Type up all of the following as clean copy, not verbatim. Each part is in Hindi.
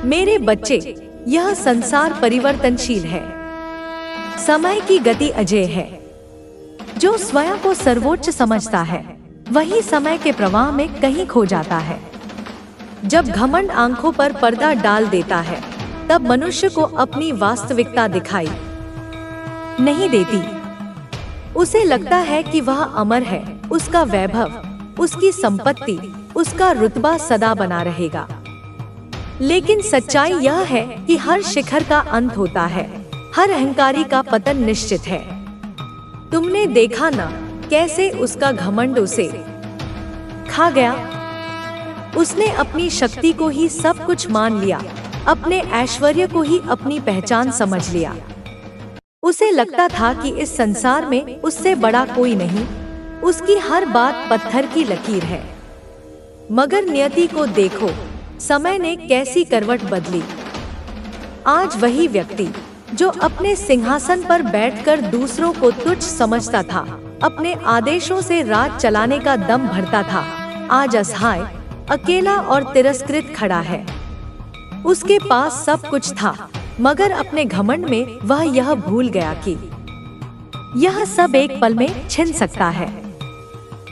मेरे बच्चे, यह संसार परिवर्तनशील है। समय की गति अजेय है। जो स्वयं को सर्वोच्च समझता है वही समय के प्रवाह में कहीं खो जाता है। जब घमंड आंखों पर पर्दा डाल देता है तब मनुष्य को अपनी वास्तविकता दिखाई नहीं देती। उसे लगता है कि वह अमर है, उसका वैभव, उसकी संपत्ति, उसका रुतबा सदा बना रहेगा। लेकिन सच्चाई यह है कि हर शिखर का अंत होता है, हर अहंकारी का पतन निश्चित है। तुमने देखा ना कैसे उसका घमंड उसे खा गया। उसने अपनी शक्ति को ही सब कुछ मान लिया, अपने ऐश्वर्य को ही अपनी पहचान समझ लिया। उसे लगता था कि इस संसार में उससे बड़ा कोई नहीं, उसकी हर बात पत्थर की लकीर है। मगर नियति को देखो, समय ने कैसी करवट बदली। आज वही व्यक्ति जो अपने सिंहासन पर बैठकर दूसरों को तुच्छ समझता था, अपने आदेशों से राज चलाने का दम भरता था, आज असहाय, अकेला और तिरस्कृत खड़ा है। उसके पास सब कुछ था, मगर अपने घमंड में वह यह भूल गया कि यह सब एक पल में छिन सकता है।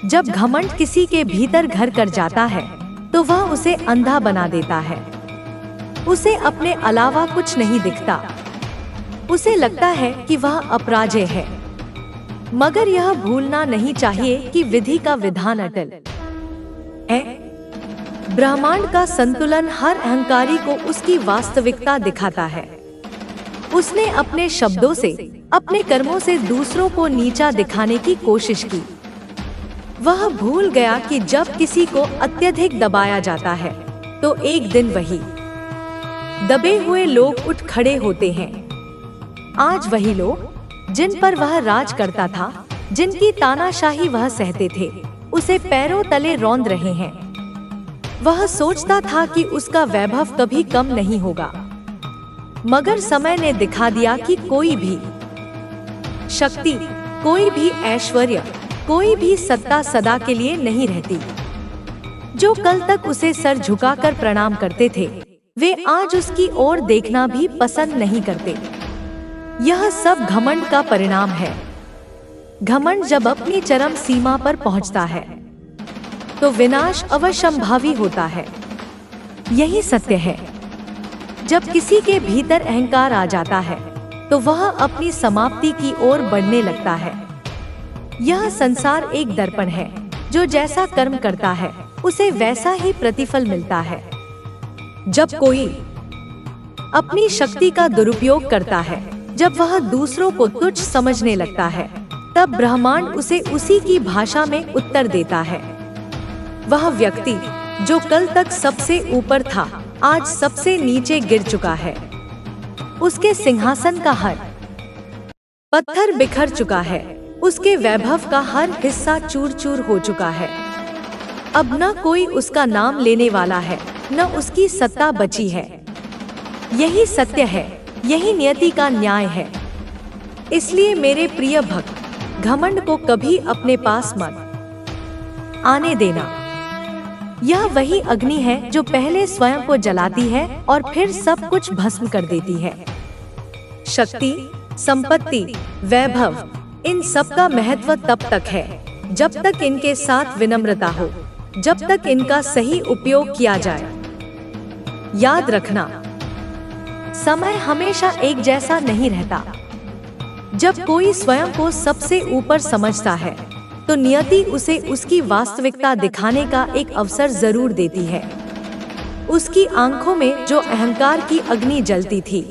जब घमंड किसी के भीतर घर कर जाता है तो वह उसे अंधा बना देता है। उसे अपने अलावा कुछ नहीं दिखता। उसे लगता है कि वह अपराजय है। मगर यह भूलना नहीं चाहिए कि विधि का विधान अटल है। ब्रह्मांड का संतुलन हर अहंकारी को उसकी वास्तविकता दिखाता है। उसने अपने शब्दों से, अपने कर्मों से दूसरों को नीचा दिखाने की कोशिश की। वह भूल गया कि जब किसी को अत्यधिक दबाया जाता है तो एक दिन वही दबे हुए लोग उठ खड़े होते हैं। आज वही लोग जिन पर वह राज करता था, जिनकी तानाशाही वह सहते थे, उसे पैरों तले रौंद रहे हैं। वह सोचता था कि उसका वैभव कभी कम नहीं होगा, मगर समय ने दिखा दिया कि कोई भी शक्ति, कोई भी ऐश्वर्य, कोई भी सत्ता सदा के लिए नहीं रहती। जो कल तक उसे सर झुकाकर प्रणाम करते थे, वे आज उसकी ओर देखना भी पसंद नहीं करते। यह सब घमंड का परिणाम है। घमंड जब अपनी चरम सीमा पर पहुंचता है तो विनाश अवश्यंभावी होता है। यही सत्य है। जब किसी के भीतर अहंकार आ जाता है तो वह अपनी समाप्ति की ओर बढ़ने लगता है। यह संसार एक दर्पण है, जो जैसा कर्म करता है उसे वैसा ही प्रतिफल मिलता है। जब कोई अपनी शक्ति का दुरुपयोग करता है, जब वह दूसरों को तुच्छ समझने लगता है, तब ब्रह्मांड उसे उसी की भाषा में उत्तर देता है। वह व्यक्ति जो कल तक सबसे ऊपर था, आज सबसे नीचे गिर चुका है। उसके सिंहासन का हर पत्थर बिखर चुका है, उसके वैभव का हर हिस्सा चूर चूर हो चुका है। अब न कोई उसका नाम लेने वाला है, न उसकी सत्ता बची है। यही सत्य है, यही नियति का न्याय है। इसलिए मेरे प्रिय भक्त, घमंड को कभी अपने पास मत आने देना। यह वही अग्नि है जो पहले स्वयं को जलाती है और फिर सब कुछ भस्म कर देती है। शक्ति, संपत्ति, वैभव, इन सब का महत्व तब तक है जब तक इनके साथ विनम्रता हो, जब तक इनका सही उपयोग किया जाए। याद रखना, समय हमेशा एक जैसा नहीं रहता। जब कोई स्वयं को सबसे ऊपर समझता है तो नियति उसे उसकी वास्तविकता दिखाने का एक अवसर जरूर देती है। उसकी आंखों में जो अहंकार की अग्नि जलती थी,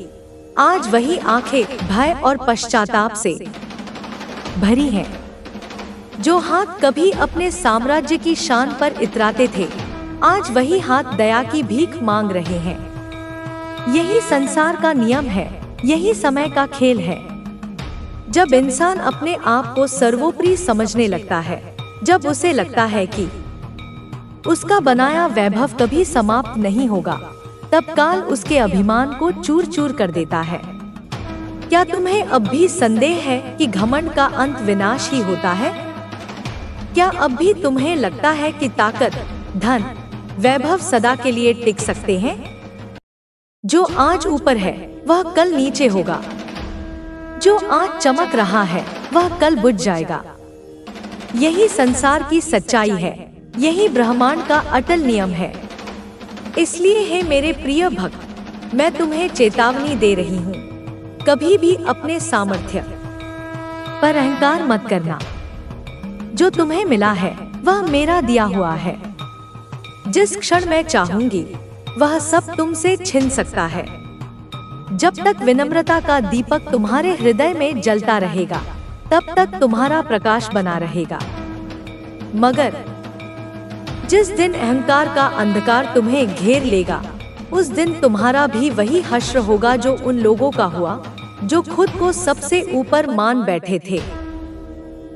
आज वही आंखें भय और पश्चाताप से भरी हैं। जो हाथ कभी अपने साम्राज्य की शान पर इतराते थे, आज वही हाथ दया की भीख मांग रहे हैं। यही संसार का नियम है, यही समय का खेल है। जब इंसान अपने आप को सर्वोपरि समझने लगता है, जब उसे लगता है कि उसका बनाया वैभव कभी समाप्त नहीं होगा, तब काल उसके अभिमान को चूर चूर कर देता है। क्या तुम्हें अब भी संदेह है कि घमंड का अंत विनाश ही होता है? क्या अब भी तुम्हें लगता है कि ताकत, धन, वैभव सदा के लिए टिक सकते हैं? जो आज ऊपर है वह कल नीचे होगा, जो आज चमक रहा है वह कल बुझ जाएगा। यही संसार की सच्चाई है, यही ब्रह्मांड का अटल नियम है। इसलिए हे मेरे प्रिय भक्त, मैं तुम्हें चेतावनी दे रही हूँ, कभी भी अपने सामर्थ्य पर अहंकार मत करना। जो तुम्हें मिला है वह मेरा दिया हुआ है। जिस क्षण मैं चाहूंगी वह सब तुमसे छिन सकता है। जब तक विनम्रता का दीपक तुम्हारे हृदय में जलता रहेगा तब तक तुम्हारा प्रकाश बना रहेगा। मगर जिस दिन अहंकार का अंधकार तुम्हें घेर लेगा, उस दिन तुम्हारा भी वही हश्र होगा जो उन लोगों का हुआ जो खुद को सबसे ऊपर मान बैठे थे।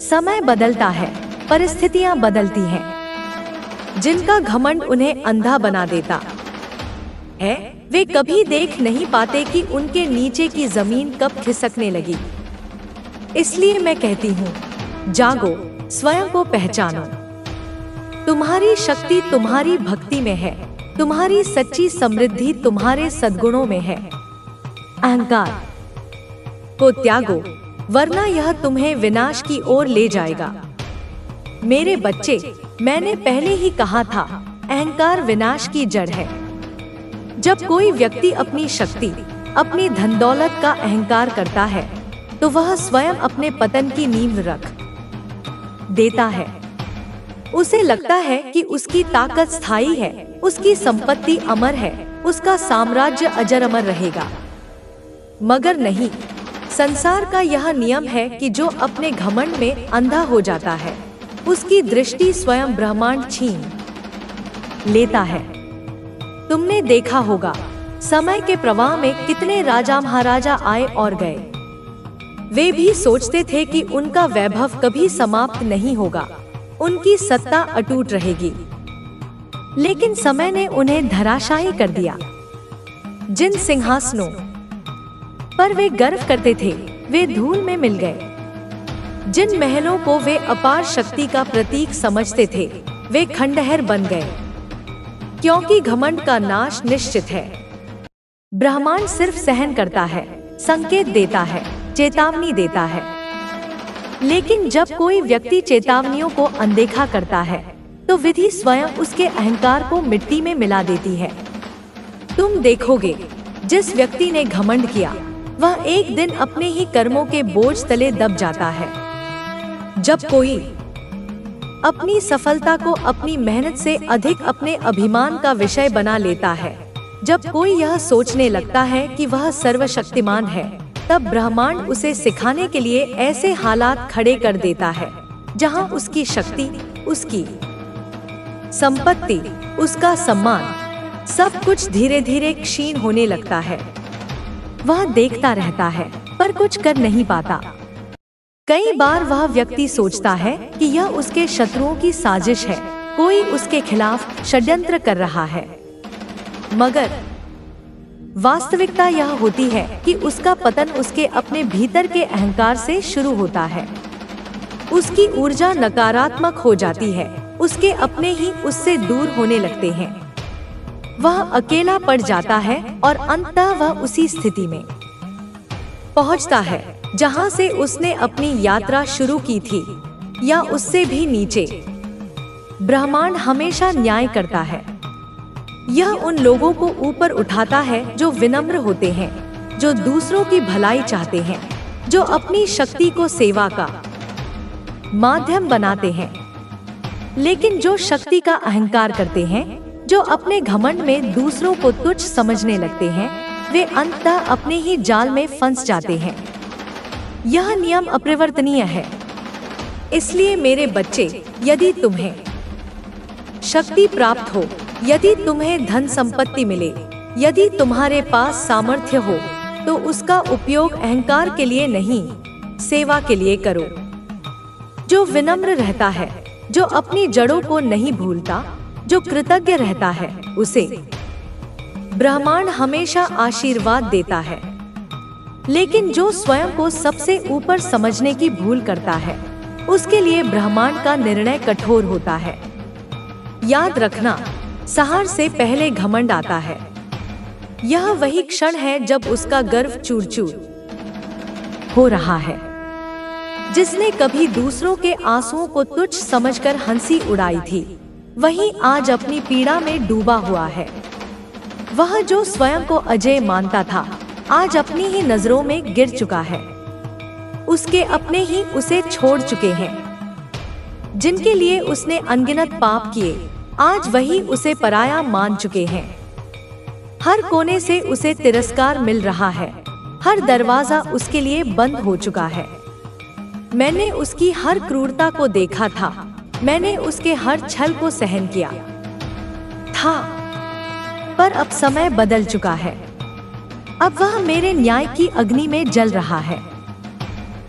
समय बदलता है, परिस्थितियां बदलती हैं। जिनका घमंड उन्हें अंधा बना देता है, वे कभी देख नहीं पाते कि उनके नीचे की जमीन कब खिसकने लगी। इसलिए मैं कहती हूँ, जागो, स्वयं को पहचानो। तुम्हारी शक्ति तुम्हारी भक्ति में है, तुम्हारी सच्ची समृद्धि तुम्हारे सद्गुणों में है। अहंकार को त्यागो, वरना यह तुम्हें विनाश की ओर ले जाएगा। मेरे बच्चे, मैंने पहले ही कहा था, अहंकार विनाश की जड़ है। जब कोई व्यक्ति अपनी शक्ति, अपनी धन दौलत का अहंकार करता है तो वह स्वयं अपने पतन की नींव रख देता है। उसे लगता है कि उसकी ताकत स्थायी है, उसकी संपत्ति अमर है, उसका साम्राज्य अजर अमर रहेगा। मगर नहीं, संसार का यह नियम है कि जो अपने घमंड में अंधा हो जाता है, उसकी दृष्टि स्वयं ब्रह्मांड छीन लेता है। तुमने देखा होगा, समय के प्रवाह में कितने राजा महाराजा आए और गए। वे भी सोचते थे कि उनका वैभव कभी समाप्त नहीं होगा, उनकी सत्ता अटूट रहेगी। लेकिन समय ने उन्हें धराशायी कर दिया। जिन सिंहासनों पर वे गर्व करते थे, वे धूल में मिल गए। जिन महलों को वे अपार शक्ति का प्रतीक समझते थे, वे खंडहर बन गए। क्योंकि घमंड का नाश निश्चित है। ब्रह्मांड सिर्फ सहन करता है, संकेत देता है, चेतावनी देता है। लेकिन जब कोई व्यक्ति चेतावनियों को अनदेखा करता है तो विधि स्वयं उसके अहंकार को मिट्टी में मिला देती है। तुम देखोगे, जिस व्यक्ति ने घमंड किया वह एक दिन अपने ही कर्मों के बोझ तले दब जाता है। जब कोई अपनी सफलता को अपनी मेहनत से अधिक अपने अभिमान का विषय बना लेता है, जब कोई यह सोचने लगता है कि वह सर्वशक्तिमान है, तब ब्रह्मांड उसे सिखाने के लिए ऐसे हालात खड़े कर देता है जहां उसकी शक्ति, उसकी संपत्ति, उसका सम्मान, सब कुछ धीरे धीरे क्षीण होने लगता है। वह देखता रहता है पर कुछ कर नहीं पाता। कई बार वह व्यक्ति सोचता है कि यह उसके शत्रुओं की साजिश है, कोई उसके खिलाफ षड्यंत्र कर रहा है। मगर वास्तविकता यह होती है कि उसका पतन उसके अपने भीतर के अहंकार से शुरू होता है। उसकी ऊर्जा नकारात्मक हो जाती है, उसके अपने ही उससे दूर होने लगते हैं। वह अकेला पड़ जाता है और अंततः वह उसी स्थिति में पहुंचता है जहां से उसने अपनी यात्रा शुरू की थी, या उससे भी नीचे। ब्रह्मांड हमेशा न्याय करता है। यह उन लोगों को ऊपर उठाता है जो विनम्र होते हैं, जो दूसरों की भलाई चाहते हैं, जो अपनी शक्ति को सेवा का माध्यम बनाते हैं। लेकिन जो शक्ति का अहंकार करते हैं, जो अपने घमंड में दूसरों को तुच्छ समझने लगते हैं, वे अंततः अपने ही जाल में फंस जाते हैं। यह नियम अपरिवर्तनीय है। इसलिए मेरे बच्चे, यदि तुम्हें शक्ति प्राप्त हो, यदि तुम्हें धन संपत्ति मिले, यदि तुम्हारे पास सामर्थ्य हो, तो उसका उपयोग अहंकार के लिए नहीं, सेवा के लिए करो। जो विनम्र रहता है, जो अपनी जड़ों को नहीं भूलता, जो कृतज्ञ रहता है, उसे ब्रह्मांड हमेशा आशीर्वाद देता है। लेकिन जो स्वयं को सबसे ऊपर समझने की भूल करता है, उसके लिए ब्रह्मांड का निर्णय कठोर होता है। याद रखना, सहार से पहले घमंड आता है। यह वही क्षण है जब उसका गर्व चूर-चूर हो रहा है। जिसने कभी दूसरों के आंसुओं को तुच्छ समझकर हंसी उड़ाई थी, वही आज अपनी पीड़ा में डूबा हुआ है। वह जो स्वयं को अजय मानता था, आज अपनी ही नजरों में गिर चुका है। उसके अपने ही उसे छोड़ चुके हैं। जिनके लिए उसने अनगिनत पाप किए, आज वही उसे पराया मान चुके हैं। हर कोने से उसे तिरस्कार मिल रहा है। हर दरवाजा उसके लिए बंद हो चुका है। मैंने उसकी हर क्रूरता को देखा था। मैंने उसके हर छल को सहन किया था। पर अब समय बदल चुका है। अब वह मेरे न्याय की अग्नि में जल रहा है।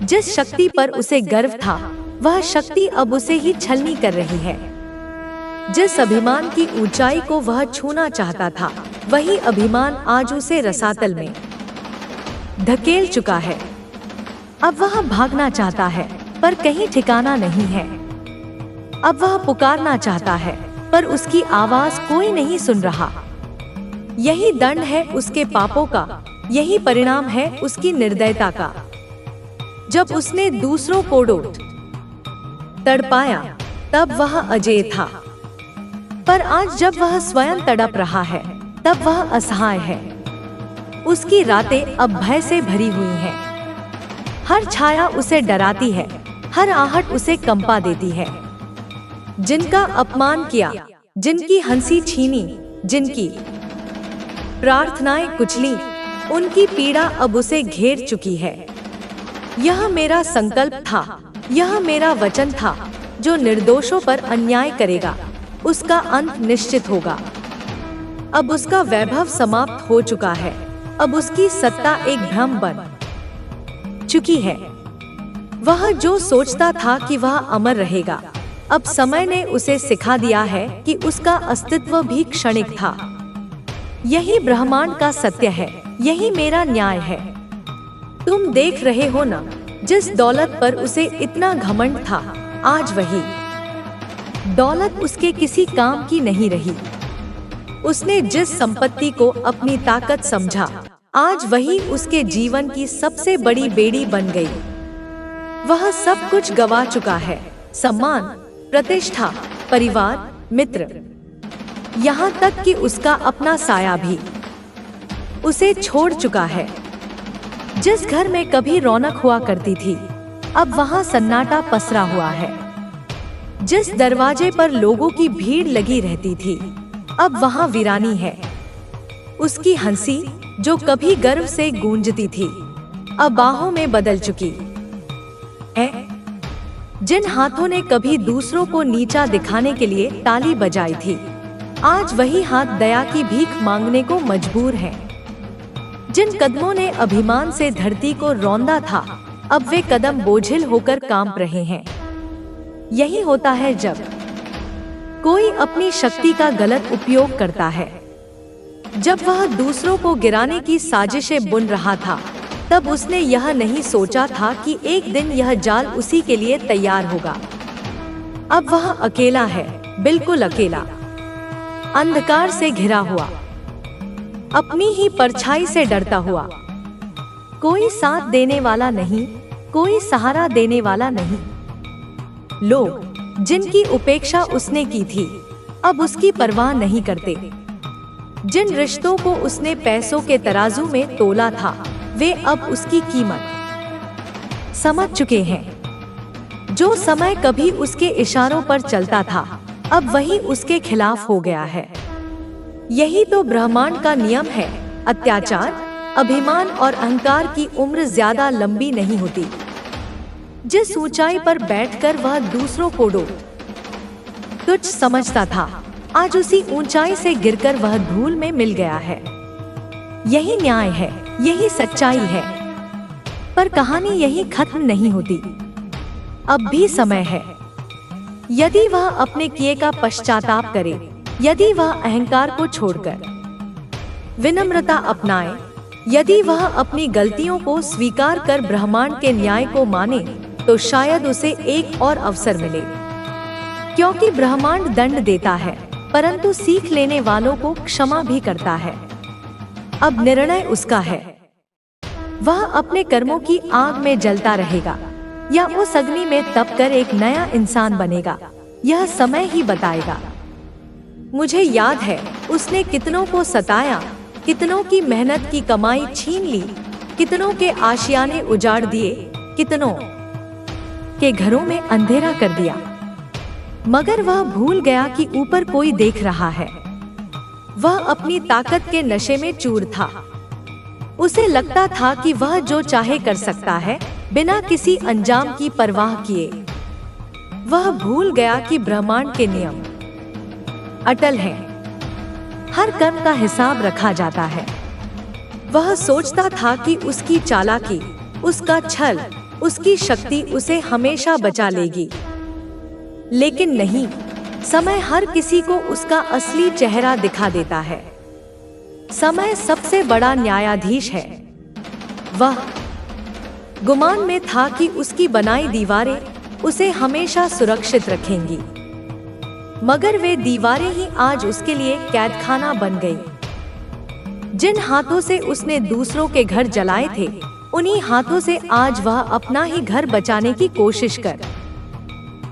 जिस शक्ति पर उसे गर्व था, वह शक्ति अब उसे ही छलनी कर रही है। जिस अभिमान की ऊंचाई को वह छूना चाहता था, वही अभिमान आज उसे रसातल में धकेल चुका है। अब वह भागना चाहता है, पर कहीं ठिकाना नहीं है। अब वह पुकारना चाहता है, पर उसकी आवाज कोई नहीं सुन रहा। यही दंड है उसके पापों का, यही परिणाम है उसकी निर्दयता का। जब उसने दूसरों को डोट तड़पाया, तब वह अजेय था। पर आज जब वह स्वयं तड़प रहा है, तब वह असहाय है। उसकी रातें अब भय से भरी हुई हैं। हर छाया उसे डराती है, हर आहट उसे कंपा देती है। जिनका अपमान किया, जिनकी हंसी छीनी, जिनकी प्रार्थनाएं कुचली, उनकी पीड़ा अब उसे घेर चुकी है। यह मेरा संकल्प था, यह मेरा वचन था, जो निर्दोषों पर अन्याय करेगा, उसका अंत निश्चित होगा। अब उसका वैभव समाप्त हो चुका है। अब उसकी सत्ता एक भ्रम बन चुकी है। वह जो सोचता था कि वह अमर रहेगा, अब समय ने उसे सिखा दिया है कि उसका अस्तित्व भी क्षणिक था। यही ब्रह्मांड का सत्य है, यही मेरा न्याय है। तुम देख रहे हो ना, जिस दौलत पर उसे इतना घमंड था, आज वही दौलत उसके किसी काम की नहीं रही। उसने जिस संपत्ति को अपनी ताकत समझा, आज वही उसके जीवन की सबसे बड़ी बेड़ी बन गई। वह सब कुछ गवा चुका है, सम्मान, प्रतिष्ठा, परिवार, मित्र, यहाँ तक कि उसका अपना साया भी उसे छोड़ चुका है। जिस घर में कभी रौनक हुआ करती थी, अब वहाँ सन्नाटा पसरा हुआ है। जिस दरवाजे पर लोगों की भीड़ लगी रहती थी, अब वहाँ वीरानी है। उसकी हंसी, जो कभी गर्व से गूंजती थी, अब बाहों में बदल चुकी है। जिन हाथों ने कभी दूसरों को नीचा दिखाने के लिए ताली बजाई थी, आज वही हाथ दया की भीख मांगने को मजबूर हैं। जिन कदमों ने अभिमान से धरती को रौंदा था, अब वे कदम बोझिल होकर कांप रहे हैं। यही होता है जब कोई अपनी शक्ति का गलत उपयोग करता है। जब वह दूसरों को गिराने की साजिशें बुन रहा था, तब उसने यह नहीं सोचा था कि एक दिन यह जाल उसी के लिए तैयार होगा। अब वह अकेला है, बिल्कुल अकेला, अंधकार से घिरा हुआ, अपनी ही परछाई से डरता हुआ। कोई साथ देने वाला नहीं, कोई सहारा देने वाला नहीं। लोग जिनकी उपेक्षा उसने की थी, अब उसकी परवाह नहीं करते। जिन रिश्तों को उसने पैसों के तराजू में तोला था, वे अब उसकी कीमत समझ चुके हैं। जो समय कभी उसके इशारों पर चलता था, अब वही उसके खिलाफ हो गया है। यही तो ब्रह्मांड का नियम है। अत्याचार, अभिमान और अहंकार की उम्र ज्यादा लंबी नहीं होती। जिस ऊंचाई पर बैठकर वह दूसरों को तुच्छ समझता था, आज उसी ऊंचाई से गिरकर वह धूल में मिल गया है। यही न्याय है, यही सच्चाई है। पर कहानी यही खत्म नहीं होती। अब भी समय है। यदि वह अपने किए का पश्चाताप करे, यदि वह अहंकार को छोड़कर विनम्रता अपनाए, यदि वह अपनी गलतियों को स्वीकार कर ब्रह्मांड के न्याय को माने, तो शायद उसे एक और अवसर मिले। क्योंकि ब्रह्मांड दंड देता है, परंतु सीख लेने वालों को क्षमा भी करता है। अब निर्णय उसका है। वह अपने कर्मों की आग में जलता रहेगा या उस अग्नि में तप कर एक नया इंसान बनेगा, यह समय ही बताएगा। मुझे याद है उसने कितनों को सताया, कितनों की मेहनत की कमाई छीन ली, कितनों के आशियाने उजाड़ दिए, कितनों के घरों में अंधेरा कर दिया। मगर वह भूल गया कि ऊपर कोई देख रहा है। वह अपनी ताकत के नशे में चूर था। उसे लगता था कि वह जो चाहे कर सकता है बिना किसी अंजाम की परवाह किए। वह भूल गया कि ब्रह्मांड के नियम अटल हैं। हर कर्म का हिसाब रखा जाता है। वह सोचता था कि उसकी चालाकी, उसका छल, उसकी शक्ति उसे हमेशा बचा लेगी। लेकिन नहीं, समय हर किसी को उसका असली चेहरा दिखा देता है। समय सबसे बड़ा न्यायाधीश है। वह गुमान में था कि उसकी बनाई दीवारें उसे हमेशा सुरक्षित रखेंगी, मगर वे दीवारें ही आज उसके लिए कैदखाना बन गई। जिन हाथों से उसने दूसरों के घर जलाए थे, उन्हीं हाथों से आज वह अपना ही घर बचाने की कोशिश कर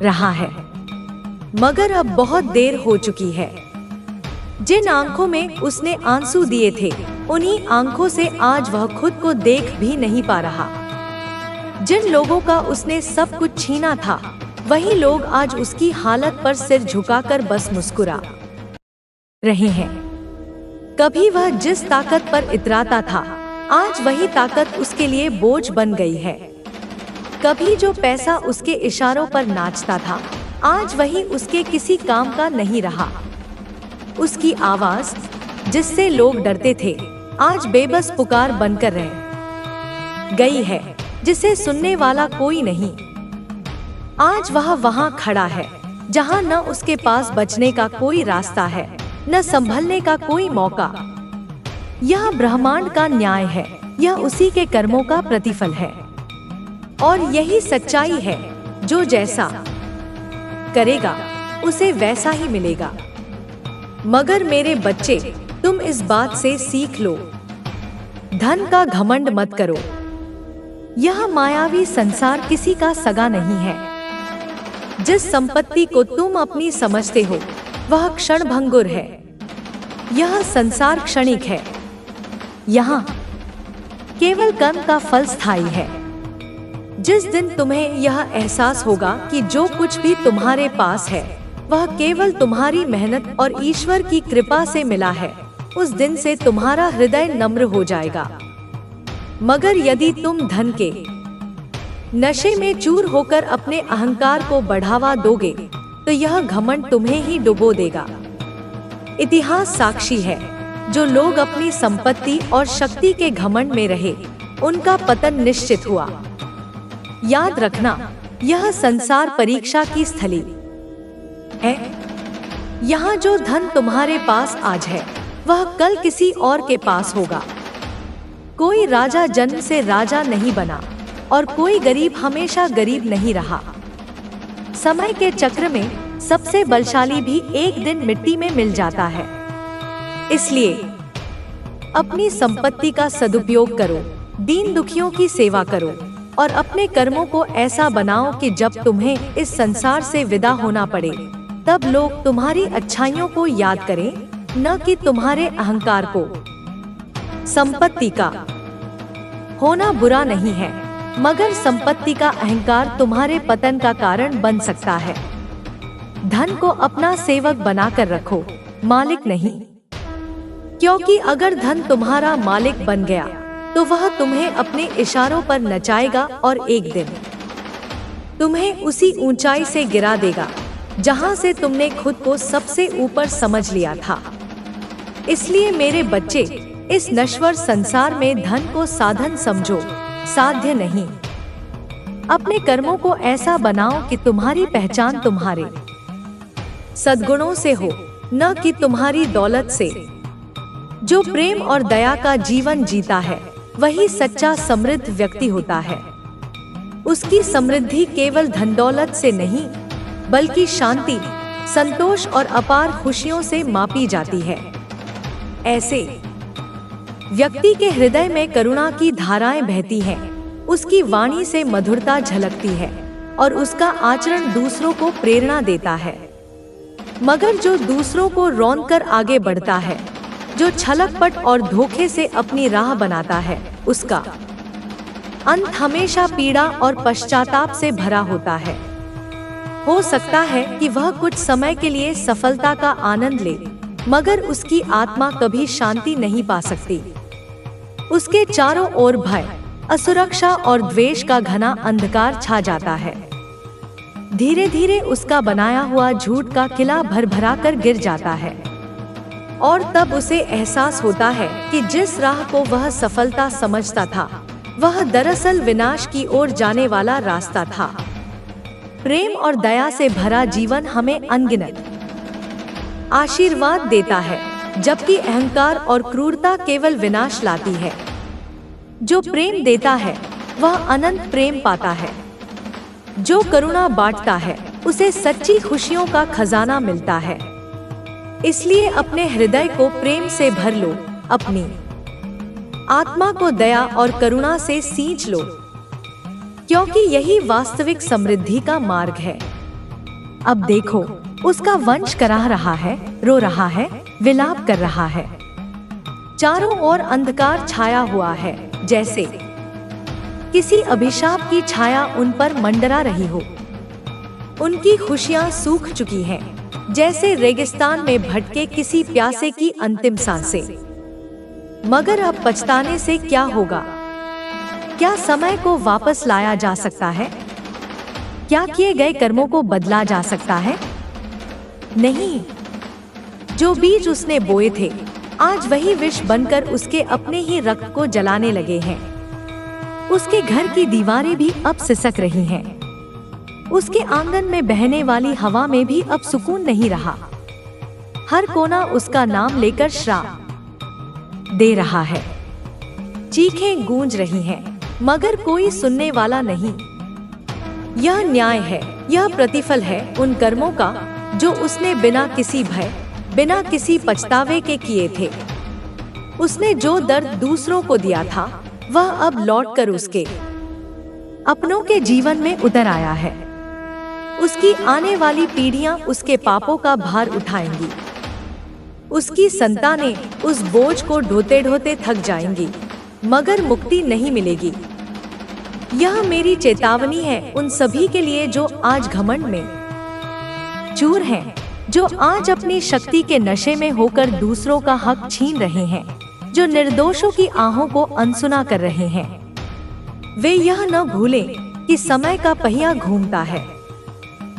रहा है। मगर अब बहुत देर हो चुकी है। जिन आंखों में उसने आंसू दिए थे, उन्हीं आंखों से आज वह खुद को देख भी नहीं पा रहा। जिन लोगों का उसने सब कुछ छीना था, वही लोग आज उसकी हालत पर सिर झुकाकर बस मुस्कुरा रहे हैं। कभी वह जिस ताकत पर इतराता था, आज वही ताकत उसके लिए बोझ बन गई है। कभी जो पैसा उसके इशारों पर नाचता था, आज वही उसके किसी काम का नहीं रहा। उसकी आवाज, जिससे लोग डरते थे, आज बेबस पुकार बनकर रह गई है, जिसे सुनने वाला कोई नहीं। आज वह वहां खड़ा है जहां न उसके पास बचने का कोई रास्ता है, न संभलने का कोई मौका। यह ब्रह्मांड का न्याय है, यह उसी के कर्मों का प्रतिफल है। और यही सच्चाई है, जो जैसा करेगा उसे वैसा ही मिलेगा। मगर मेरे बच्चे, तुम इस बात से सीख लो, धन का घमंड मत करो। यह मायावी संसार किसी का सगा नहीं है। जिस संपत्ति को तुम अपनी समझते हो, वह क्षणभंगुर है। यह संसार क्षणिक है। यहाँ केवल कर्म का फल स्थायी है। जिस दिन तुम्हें यह एहसास होगा कि जो कुछ भी तुम्हारे पास है, वह केवल तुम्हारी मेहनत और ईश्वर की कृपा से मिला है, उस दिन से तुम्हारा हृदय नम्र हो जाएगा। मगर यदि तुम धन के नशे में चूर होकर अपने अहंकार को बढ़ावा दोगे, तो यह घमंड तुम्हें ही डुबो देगा। इतिहास साक्षी है, जो लोग अपनी संपत्ति और शक्ति के घमंड में रहे, उनका पतन निश्चित हुआ। याद रखना, यह संसार परीक्षा की स्थली है। यहाँ जो धन तुम्हारे पास आज है, वह कल किसी और के पास होगा। कोई राजा जन्म से राजा नहीं बना और कोई गरीब हमेशा गरीब नहीं रहा। समय के चक्र में सबसे बलशाली भी एक दिन मिट्टी में मिल जाता है। इसलिए अपनी संपत्ति का सदुपयोग करो, दीन दुखियों की सेवा करो और अपने कर्मों को ऐसा बनाओ कि जब तुम्हें इस संसार से विदा होना पड़े, तब लोग तुम्हारी अच्छाइयों को याद करें, न कि तुम्हारे अहंकार को। संपत्ति का होना बुरा नहीं है, मगर संपत्ति का अहंकार तुम्हारे पतन का कारण बन सकता है। धन को अपना सेवक बनाकर रखो, मालिक नहीं। क्योंकि अगर धन तुम्हारा मालिक बन गया, तो वह तुम्हें अपने इशारों पर नचाएगा और एक दिन तुम्हें उसी ऊंचाई से गिरा देगा जहां से तुमने खुद को सबसे ऊपर समझ लिया था। इसलिए मेरे बच्चे, इस नश्वर संसार में धन को साधन समझो, साध्य नहीं। अपने कर्मों को ऐसा बनाओ कि तुम्हारी पहचान तुम्हारे सद्गुणों से हो, न कि तुम्हारी दौलत से। जो प्रेम और दया का जीवन जीता है, वही सच्चा समृद्ध व्यक्ति होता है। उसकी समृद्धि केवल धन दौलत से नहीं, बल्कि शांति, संतोष और अपार खुशियों से मापी जाती है। ऐसे व्यक्ति के हृदय में करुणा की धाराएं बहती हैं, उसकी वाणी से मधुरता झलकती है और उसका आचरण दूसरों को प्रेरणा देता है। मगर जो दूसरों को रौंदकर आगे बढ़ता है, जो छलकपट और धोखे से अपनी राह बनाता है, उसका अंत हमेशा पीड़ा और पश्चाताप से भरा होता है। हो सकता है कि वह कुछ समय के लिए सफलता का आनंद ले, मगर उसकी आत्मा कभी शांति नहीं पा सकती। उसके चारों ओर भय, असुरक्षा और द्वेष का घना अंधकार छा जाता है। धीरे धीरे उसका बनाया हुआ झूठ का किला भरभरा कर गिर जाता है और तब उसे एहसास होता है कि जिस राह को वह सफलता समझता था, वह दरअसल विनाश की ओर जाने वाला रास्ता था। प्रेम और दया से भरा जीवन हमें अनगिनत आशीर्वाद देता है, जबकि अहंकार और क्रूरता केवल विनाश लाती है। जो प्रेम देता है वह अनंत प्रेम पाता है। जो करुणा बांटता है उसे सच्ची खुशियों का खजाना मिलता है। इसलिए अपने हृदय को प्रेम से भर लो, अपनी आत्मा को दया और करुणा से सींच लो, क्योंकि यही वास्तविक समृद्धि का मार्ग है। अब देखो, उसका वंश कराह रहा है, रो रहा है, विलाप कर रहा है। चारों ओर अंधकार छाया हुआ है, जैसे किसी अभिशाप की छाया उन पर मंडरा रही हो। उनकी खुशियां सूख चुकी हैं, जैसे रेगिस्तान में भटके किसी प्यासे की अंतिम सांसें। मगर अब पछताने से क्या होगा? क्या समय को वापस लाया जा सकता है? क्या किए गए कर्मों को बदला जा सकता है? नहीं। जो बीज उसने बोए थे, आज वही विष बनकर उसके अपने ही रक्त को जलाने लगे हैं। उसके घर की दीवारें भी अब सिसक रही हैं। उसके आंगन में बहने वाली हवा में भी अब सुकून नहीं रहा। हर कोना उसका नाम लेकर श्राप दे रहा है। चीखें गूंज रही हैं, मगर कोई सुनने वाला नहीं। यह न्याय है, यह प्रतिफल है उन कर्मों का जो उसने बिना किसी भय, बिना किसी पछतावे के किए थे। उसने जो दर्द दूसरों को दिया था, वह अब लौटकर उसके अपनों के जीवन में उतर आया है। उसकी आने वाली पीढ़ियां उसके पापों का भार उठाएंगी। उसकी संतानें उस बोझ को ढोते ढोते थक जाएंगी, मगर मुक्ति नहीं मिलेगी। यह मेरी चेतावनी है उन सभी के लिए जो आज घमंड में चूर हैं, जो आज अपनी शक्ति के नशे में होकर दूसरों का हक छीन रहे हैं, जो निर्दोषों की आहों को अनसुना कर रहे हैं। वे यह न भूलें कि समय का पहिया घूमता है।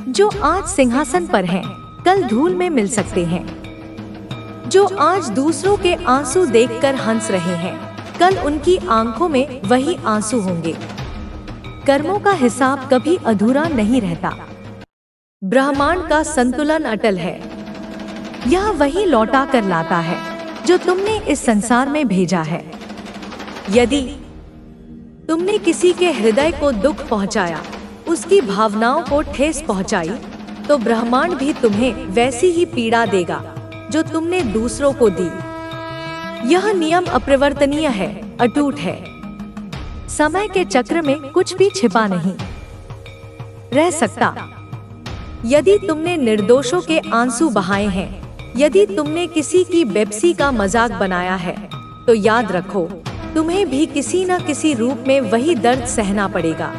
जो आज सिंहासन पर हैं, कल धूल में मिल सकते हैं। जो आज दूसरों के आंसू देखकर हंस रहे हैं, कल उनकी आंखों में वही आंसू होंगे। कर्मों का हिसाब कभी अधूरा नहीं रहता। ब्रह्मांड का संतुलन अटल है। यह वही लौटा कर लाता है जो तुमने इस संसार में भेजा है। यदि तुमने किसी के हृदय को दुख पहुंचाया, उसकी भावनाओं को ठेस पहुंचाई, तो ब्रह्मांड भी तुम्हें वैसी ही पीड़ा देगा जो तुमने दूसरों को दी। यह नियम अपरिवर्तनीय है, अटूट है। समय के चक्र में कुछ भी छिपा नहीं रह सकता। यदि तुमने निर्दोषों के आंसू बहाए हैं, यदि तुमने किसी की बेपसी का मजाक बनाया है, तो याद रखो, तुम्हें भी किसी न किसी रूप में वही दर्द सहना पड़ेगा।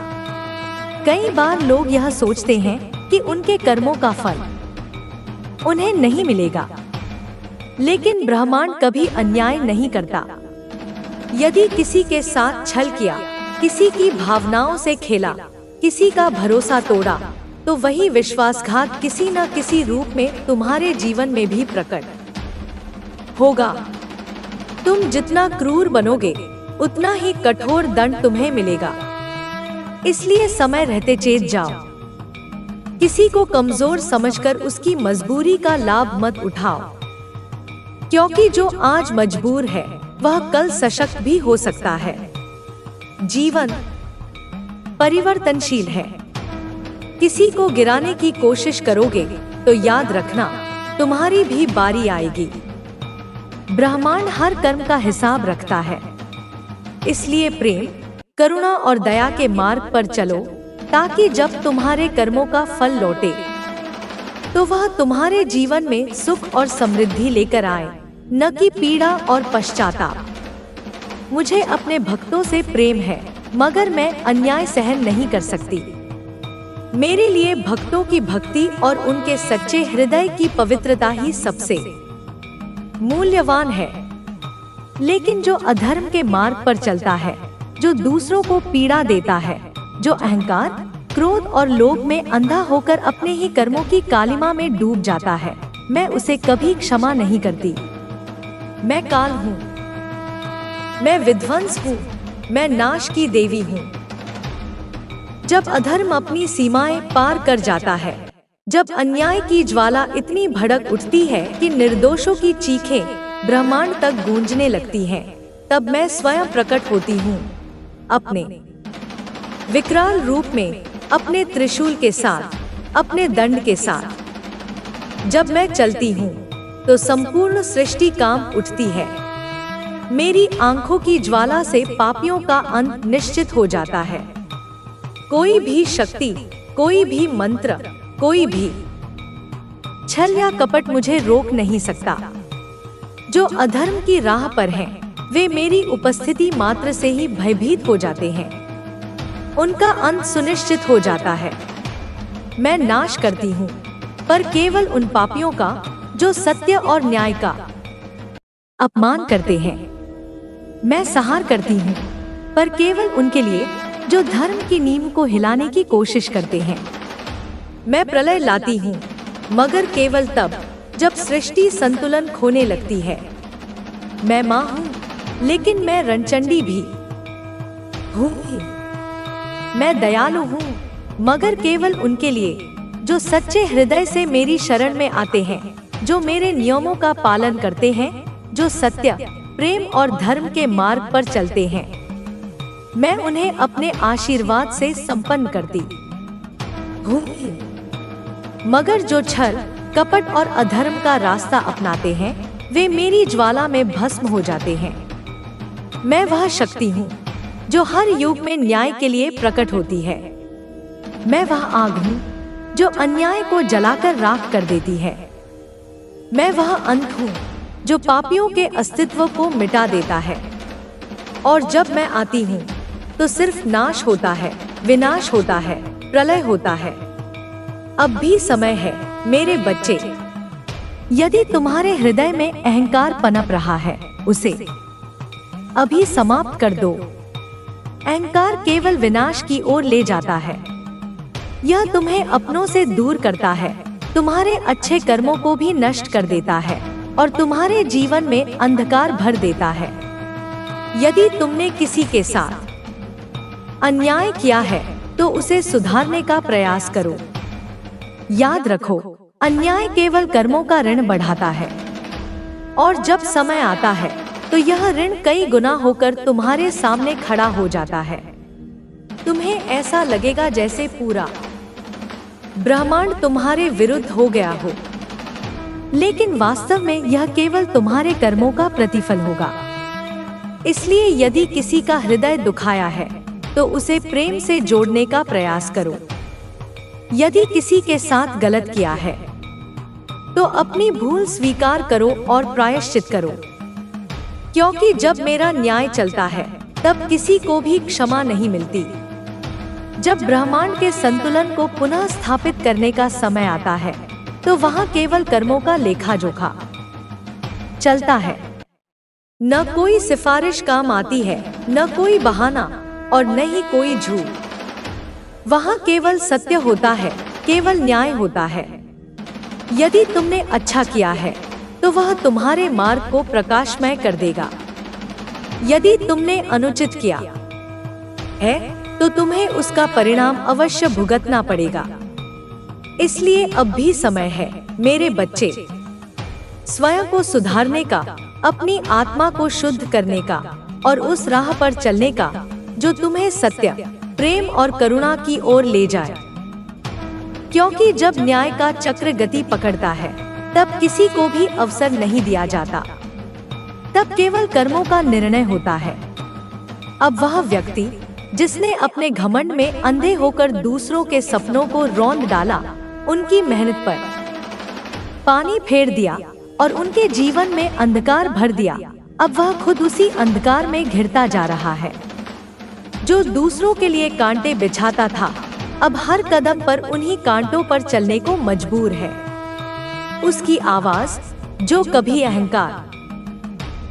कई बार लोग यह सोचते हैं कि उनके कर्मों का फल उन्हें नहीं मिलेगा, लेकिन ब्रह्मांड कभी अन्याय नहीं करता। यदि किसी के साथ छल किया, किसी की भावनाओं से खेला, किसी का भरोसा तोड़ा, तो वही विश्वासघात किसी न किसी रूप में तुम्हारे जीवन में भी प्रकट होगा। तुम जितना क्रूर बनोगे, उतना ही कठोर दंड तुम्हें मिलेगा। इसलिए समय रहते चेत जाओ। किसी को कमजोर समझकर उसकी मजबूरी का लाभ मत उठाओ, क्योंकि जो आज मजबूर है वह कल सशक्त भी हो सकता है। जीवन परिवर्तनशील है। किसी को गिराने की कोशिश करोगे तो याद रखना, तुम्हारी भी बारी आएगी। ब्रह्मांड हर कर्म का हिसाब रखता है। इसलिए प्रेम, करुणा और दया के मार्ग पर चलो, ताकि जब तुम्हारे कर्मों का फल लौटे तो वह तुम्हारे जीवन में सुख और समृद्धि लेकर आए, न कि पीड़ा और पश्चाताप। मुझे अपने भक्तों से प्रेम है, मगर मैं अन्याय सहन नहीं कर सकती। मेरे लिए भक्तों की भक्ति और उनके सच्चे हृदय की पवित्रता ही सबसे मूल्यवान है। लेकिन जो अधर्म के मार्ग पर चलता है, जो दूसरों को पीड़ा देता है, जो अहंकार, क्रोध और लोभ में अंधा होकर अपने ही कर्मों की कालिमा में डूब जाता है, मैं उसे कभी क्षमा नहीं करती। मैं काल हूँ, मैं विध्वंस हूँ, मैं नाश की देवी हूँ। जब अधर्म अपनी सीमाएं पार कर जाता है, जब अन्याय की ज्वाला इतनी भड़क उठती है कि निर्दोषों की चीखें ब्रह्मांड तक गूंजने लगती हैं, तब मैं स्वयं प्रकट होती हूँ, अपने विकराल रूप में, अपने त्रिशूल के साथ, अपने दंड के साथ। जब मैं चलती हूँ तो संपूर्ण सृष्टि कांप उठती है। मेरी आंखों की ज्वाला से पापियों का अंत निश्चित हो जाता है। कोई भी शक्ति, कोई भी मंत्र, कोई भी छल या कपट मुझे रोक नहीं सकता। जो अधर्म की राह पर हैं, वे मेरी उपस्थिति मात्र से ही भयभीत हो जाते हैं। उनका अंत सुनिश्चित हो जाता है। मैं नाश करती हूँ, पर केवल उन पापियों का जो सत्य और न्याय का अपमान करते हैं। मैं संहार करती हूँ, पर केवल उनके लिए जो धर्म की नींव को हिलाने की कोशिश करते हैं। मैं प्रलय लाती हूँ, मगर केवल तब जब सृष्टि संतुलन खोने लगती है। मैं माँ हूँ, लेकिन मैं रणचंडी भी हूँ। मैं दयालु हूँ, मगर केवल उनके लिए जो सच्चे हृदय से मेरी शरण में आते हैं, जो मेरे नियमों का पालन करते हैं, जो सत्य, प्रेम और धर्म के मार्ग पर चलते हैं। मैं उन्हें अपने आशीर्वाद से संपन्न करती हूँ। मगर जो छल, कपट और अधर्म का रास्ता अपनाते हैं, वे मेरी ज्वाला में भस्म हो जाते हैं। मैं वह शक्ति हूँ जो हर युग में न्याय के लिए प्रकट होती है। मैं वह आग हूँ जो अन्याय को जलाकर राख कर देती है। मैं वह अंत हूँ जो पापियों के अस्तित्व को मिटा देता है। और जब मैं आती हूँ तो सिर्फ नाश होता है, विनाश होता है, प्रलय होता है। अब भी समय है मेरे बच्चे। यदि तुम्हारे हृदय में अहंकार पनप रहा है, उसे अभी समाप्त कर दो। अहंकार केवल विनाश की ओर ले जाता है। यह तुम्हें अपनों से दूर करता है, तुम्हारे अच्छे कर्मों को भी नष्ट कर देता है और तुम्हारे जीवन में अंधकार भर देता है। यदि तुमने किसी के साथ अन्याय किया है तो उसे सुधारने का प्रयास करो। याद रखो, अन्याय केवल कर्मों का ऋण बढ़ाता है, और जब समय आता है तो यह ऋण कई गुना होकर तुम्हारे सामने खड़ा हो जाता है। तुम्हें ऐसा लगेगा जैसे पूरा ब्रह्मांड तुम्हारे विरुद्ध हो गया हो, लेकिन वास्तव में यह केवल तुम्हारे कर्मों का प्रतिफल होगा। इसलिए यदि किसी का हृदय दुखाया है तो उसे प्रेम से जोड़ने का प्रयास करो। यदि किसी के साथ गलत किया है तो अपनी भूल स्वीकार करो और प्रायश्चित करो, क्योंकि जब मेरा न्याय चलता है तब किसी को भी क्षमा नहीं मिलती। जब ब्रह्मांड के संतुलन को पुनः स्थापित करने का समय आता है तो वहाँ केवल कर्मों का लेखा जोखा चलता है। न कोई सिफारिश काम आती है, न कोई बहाना और न ही कोई झूठ। वहाँ केवल सत्य होता है, केवल न्याय होता है। यदि तुमने अच्छा किया है तो वह तुम्हारे मार्ग को प्रकाशमय कर देगा। यदि तुमने अनुचित किया है तो तुम्हें उसका परिणाम अवश्य भुगतना पड़ेगा। इसलिए अब भी समय है मेरे बच्चे, स्वयं को सुधारने का, अपनी आत्मा को शुद्ध करने का और उस राह पर चलने का जो तुम्हें सत्य, प्रेम और करुणा की ओर ले जाए। क्योंकि जब न्याय का चक्र गति पकड़ता है तब किसी को भी अवसर नहीं दिया जाता। तब केवल कर्मों का निर्णय होता है। अब वह व्यक्ति जिसने अपने घमंड में अंधे होकर दूसरों के सपनों को रौंद डाला, उनकी मेहनत पर पानी फेर दिया और उनके जीवन में अंधकार भर दिया, अब वह खुद उसी अंधकार में घिरता जा रहा है। जो दूसरों के लिए कांटे बिछाता था, अब हर कदम पर उन्हीं कांटों पर चलने को मजबूर है। उसकी आवाज जो कभी अहंकार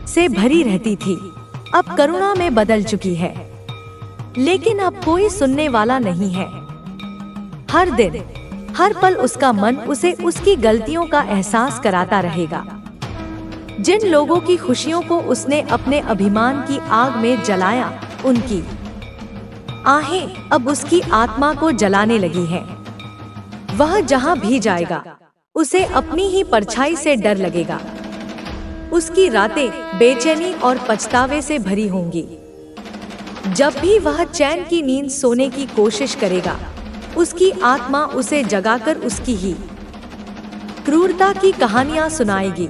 से भरी रहती थी, अब करुणा में बदल चुकी है। लेकिन अब कोई सुनने वाला नहीं है। हर दिन हर पल उसका मन उसे उसकी गलतियों का एहसास कराता रहेगा। जिन लोगों की खुशियों को उसने अपने अभिमान की आग में जलाया, उनकी आहें अब उसकी आत्मा को जलाने लगी हैं। वह जहां भी जाएगा, उसे अपनी ही परछाई से डर लगेगा। उसकी रातें बेचैनी और पछतावे से भरी होंगी। जब भी वह चैन की नींद सोने की कोशिश करेगा, उसकी आत्मा उसे जगाकर उसकी ही क्रूरता की कहानियां सुनाएगी।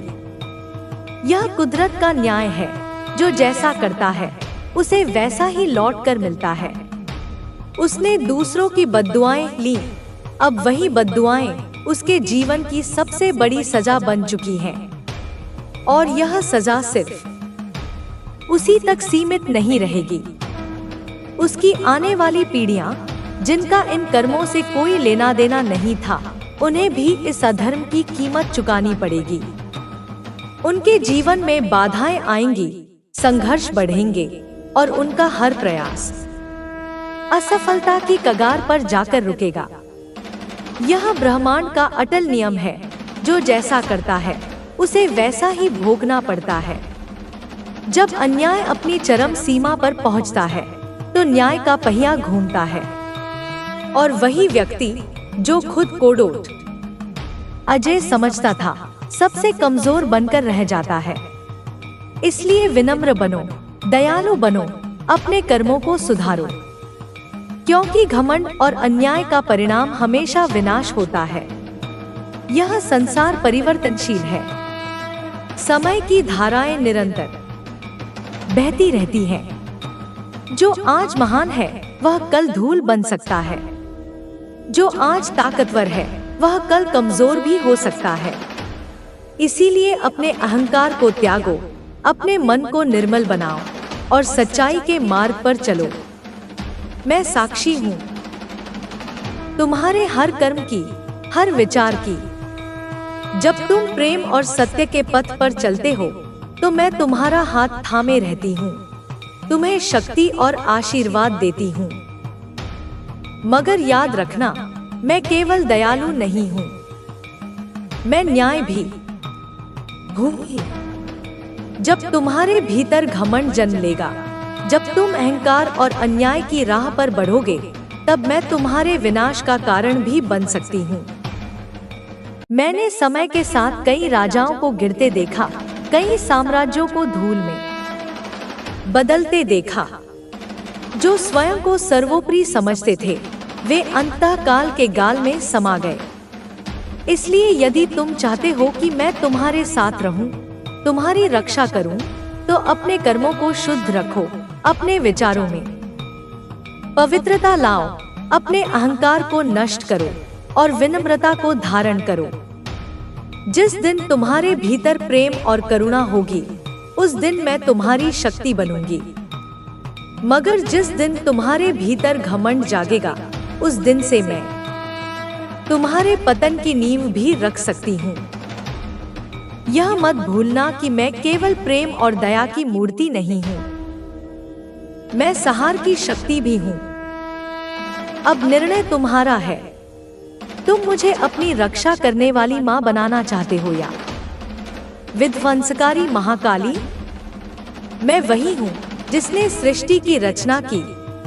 यह कुदरत का न्याय है, जो जैसा करता है उसे वैसा ही लौट कर मिलता है। उसने दूसरों की बद्दुआएं ली, अब वही बद्दुआएं उसके जीवन की सबसे बड़ी सजा बन चुकी हैं। और यह सजा सिर्फ उसी तक सीमित नहीं रहेगी। उसकी आने वाली पीढ़ियां, जिनका इन कर्मों से कोई लेना देना नहीं था, उन्हें भी इस अधर्म की कीमत चुकानी पड़ेगी। उनके जीवन में बाधाएं आएंगी, संघर्ष बढ़ेंगे और उनका हर प्रयास असफलता की कगार पर जाकर रुकेगा। यह ब्रह्मांड का अटल नियम है, जो जैसा करता है उसे वैसा ही भोगना पड़ता है। जब अन्याय अपनी चरम सीमा पर पहुंचता है, तो न्याय का पहिया घूमता है और वही व्यक्ति जो खुद को डोट अजय समझता था, सबसे कमजोर बनकर रह जाता है। इसलिए विनम्र बनो, दयालु बनो, अपने कर्मों को सुधारो, क्योंकि घमंड और अन्याय का परिणाम हमेशा विनाश होता है। यह संसार परिवर्तनशील है। समय की धाराएं निरंतर बहती रहती हैं। जो आज महान है, वह कल धूल बन सकता है। जो आज ताकतवर है, वह कल कमजोर भी हो सकता है। इसीलिए अपने अहंकार को त्यागो, अपने मन को निर्मल बनाओ और सच्चाई के मार्ग पर चलो। मैं साक्षी हूँ तुम्हारे हर कर्म की, हर विचार की। जब तुम प्रेम और सत्य के पथ पर चलते हो, तो मैं तुम्हारा हाथ थामे रहती हूँ, तुम्हें शक्ति और आशीर्वाद देती हूँ। मगर याद रखना, मैं केवल दयालु नहीं हूँ, मैं न्याय भी हूँ। जब तुम्हारे भीतर घमंड जन्म लेगा, जब तुम अहंकार और अन्याय की राह पर बढ़ोगे, तब मैं तुम्हारे विनाश का कारण भी बन सकती हूँ। मैंने समय के साथ कई राजाओं को गिरते देखा, कई साम्राज्यों को धूल में बदलते देखा। जो स्वयं को सर्वोपरि समझते थे, वे अंतकाल के गाल में समा गए। इसलिए यदि तुम चाहते हो कि मैं तुम्हारे साथ रहूं, तुम्हारी रक्षा करूं, तो अपने कर्मों को शुद्ध रखो, अपने विचारों में पवित्रता लाओ, अपने अहंकार को नष्ट करो और विनम्रता को धारण करो। जिस दिन तुम्हारे भीतर प्रेम और करुणा होगी, उस दिन मैं तुम्हारी शक्ति बनूंगी। मगर जिस दिन तुम्हारे भीतर घमंड जागेगा, उस दिन से मैं तुम्हारे पतन की नींव भी रख सकती हूँ। यह मत भूलना कि मैं केवल प्रेम और दया की मूर्ति नहीं हूँ, मैं सहार की शक्ति भी हूँ। अब निर्णय तुम्हारा है। तुम मुझे अपनी रक्षा करने वाली माँ बनाना चाहते हो या विध्वंसकारी महाकाली? मैं वही हूँ जिसने सृष्टि की रचना की,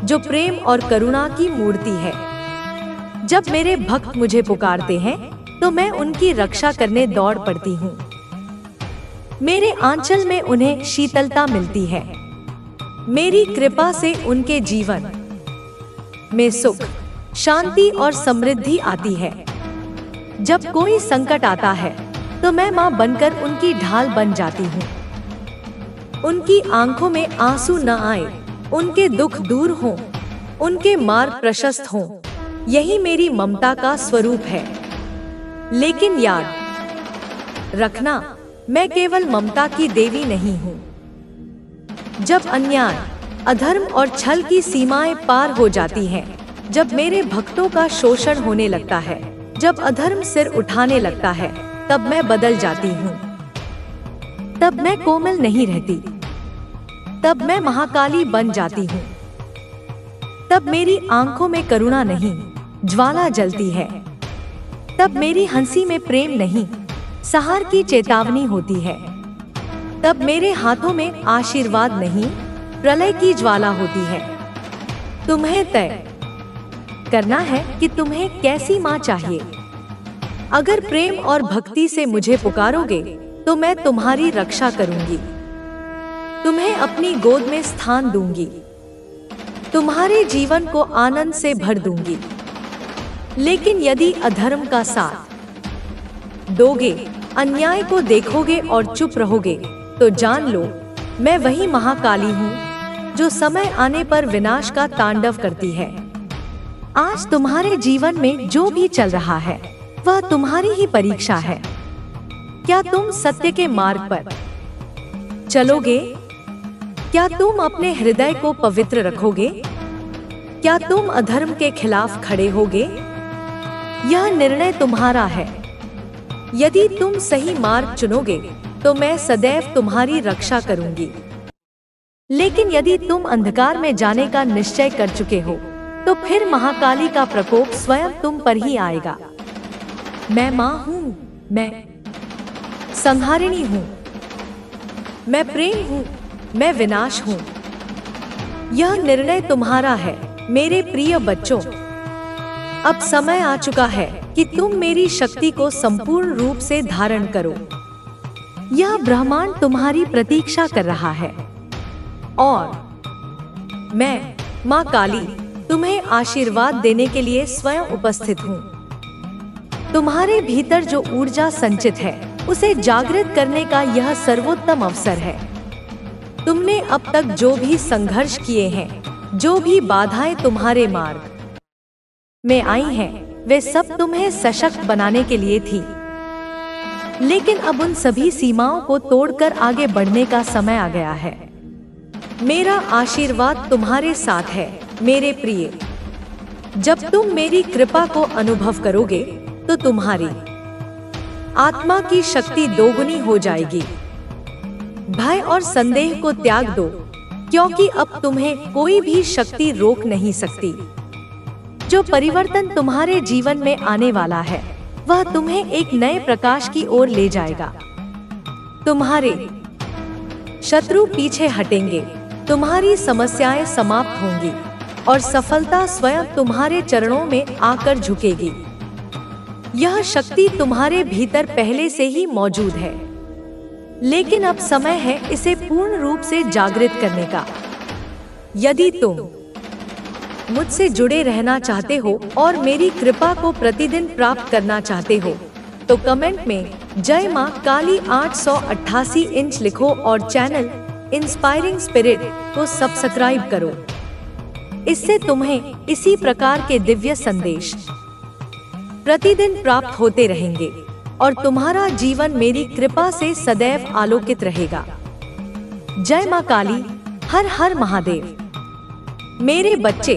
जो प्रेम और करुणा की मूर्ति है। जब मेरे भक्त मुझे पुकारते हैं, तो मैं उनकी रक्षा करने दौड़ पड़ती हूँ। मेरे आंचल में उन्हें शीतलता मिलती है। मेरी कृपा से उनके जीवन में सुख, शांति और समृद्धि आती है। जब कोई संकट आता है, तो मैं मां बनकर उनकी ढाल बन जाती हूँ। उनकी आंखों में आंसू न आए, उनके दुख दूर हों, उनके मार्ग प्रशस्त हों। यही मेरी ममता का स्वरूप है। लेकिन याद रखना, मैं केवल ममता की देवी नहीं हूँ। जब अन्याय, अधर्म और छल की सीमाएं पार हो जाती हैं, जब मेरे भक्तों का शोषण होने लगता है, जब अधर्म सिर उठाने लगता है, तब मैं बदल जाती हूँ। तब मैं कोमल नहीं रहती, तब मैं महाकाली बन जाती हूँ। तब मेरी आंखों में करुणा नहीं, ज्वाला जलती है। तब मेरी हंसी में प्रेम नहीं, सहार की चेतावनी होती है। तब मेरे हाथों में आशीर्वाद नहीं, प्रलय की ज्वाला होती है। तुम्हें तय करना है कि तुम्हें कैसी माँ चाहिए। अगर प्रेम और भक्ति से मुझे पुकारोगे तो मैं तुम्हारी रक्षा करूंगी, तुम्हें अपनी गोद में स्थान दूंगी, तुम्हारे जीवन को आनंद से भर दूंगी। लेकिन यदि अधर्म का साथ दोगे, अन्याय को देखोगे और चुप रहोगे, तो जान लो मैं वही महाकाली हूँ जो समय आने पर विनाश का तांडव करती है। आज तुम्हारे जीवन में जो भी चल रहा है वह तुम्हारी ही परीक्षा है। क्या तुम सत्य के मार्ग पर चलोगे? क्या तुम अपने हृदय को पवित्र रखोगे? क्या तुम अधर्म के खिलाफ खड़े होगे? यह निर्णय तुम्हारा है। यदि तुम सही मार्ग चुनोगे तो मैं सदैव तुम्हारी रक्षा करूंगी। लेकिन यदि तुम अंधकार में जाने का निश्चय कर चुके हो तो फिर महाकाली का प्रकोप स्वयं तुम पर ही आएगा। मैं माँ हूँ, मैं संहारिणी हूँ, मैं प्रेम हूँ, मैं विनाश हूँ। यह निर्णय तुम्हारा है मेरे प्रिय बच्चों। अब समय आ चुका है कि तुम मेरी शक्ति को संपूर्ण रूप से धारण करो। यह ब्रह्मांड तुम्हारी प्रतीक्षा कर रहा है और मैं माँ काली तुम्हें आशीर्वाद देने के लिए स्वयं उपस्थित हूँ। तुम्हारे भीतर जो ऊर्जा संचित है उसे जागृत करने का यह सर्वोत्तम अवसर है। तुमने अब तक जो भी संघर्ष किए हैं, जो भी बाधाएं तुम्हारे मार्ग में आई हैं, वे सब तुम्हें सशक्त बनाने के लिए थी। लेकिन अब उन सभी सीमाओं को तोड़कर आगे बढ़ने का समय आ गया है। मेरा आशीर्वाद तुम्हारे साथ है मेरे प्रिय। जब तुम मेरी कृपा को अनुभव करोगे तो तुम्हारी आत्मा की शक्ति दोगुनी हो जाएगी। भय और संदेह को त्याग दो, क्योंकि अब तुम्हें कोई भी शक्ति रोक नहीं सकती। जो परिवर्तन तुम्हारे जीवन में आने वाला है वह तुम्हें एक नए प्रकाश की ओर ले जाएगा। तुम्हारे शत्रु पीछे हटेंगे, तुम्हारी समस्याएं समाप्त होंगी और सफलता स्वयं तुम्हारे चरणों में आकर झुकेगी। यह शक्ति तुम्हारे भीतर पहले से ही मौजूद है, लेकिन अब समय है इसे पूर्ण रूप से जागृत करने का। यदि तुम मुझसे जुड़े रहना चाहते हो और मेरी कृपा को प्रतिदिन प्राप्त करना चाहते हो तो कमेंट में जय मां काली 888 इंच लिखो और चैनल इंस्पायरिंग स्पिरिट को सब्सक्राइब करो। इससे तुम्हें इसी प्रकार के दिव्य संदेश प्रतिदिन प्राप्त होते रहेंगे और तुम्हारा जीवन मेरी कृपा से सदैव आलोकित रहेगा। जय मां काली, हर हर महादेव। मेरे बच्चे,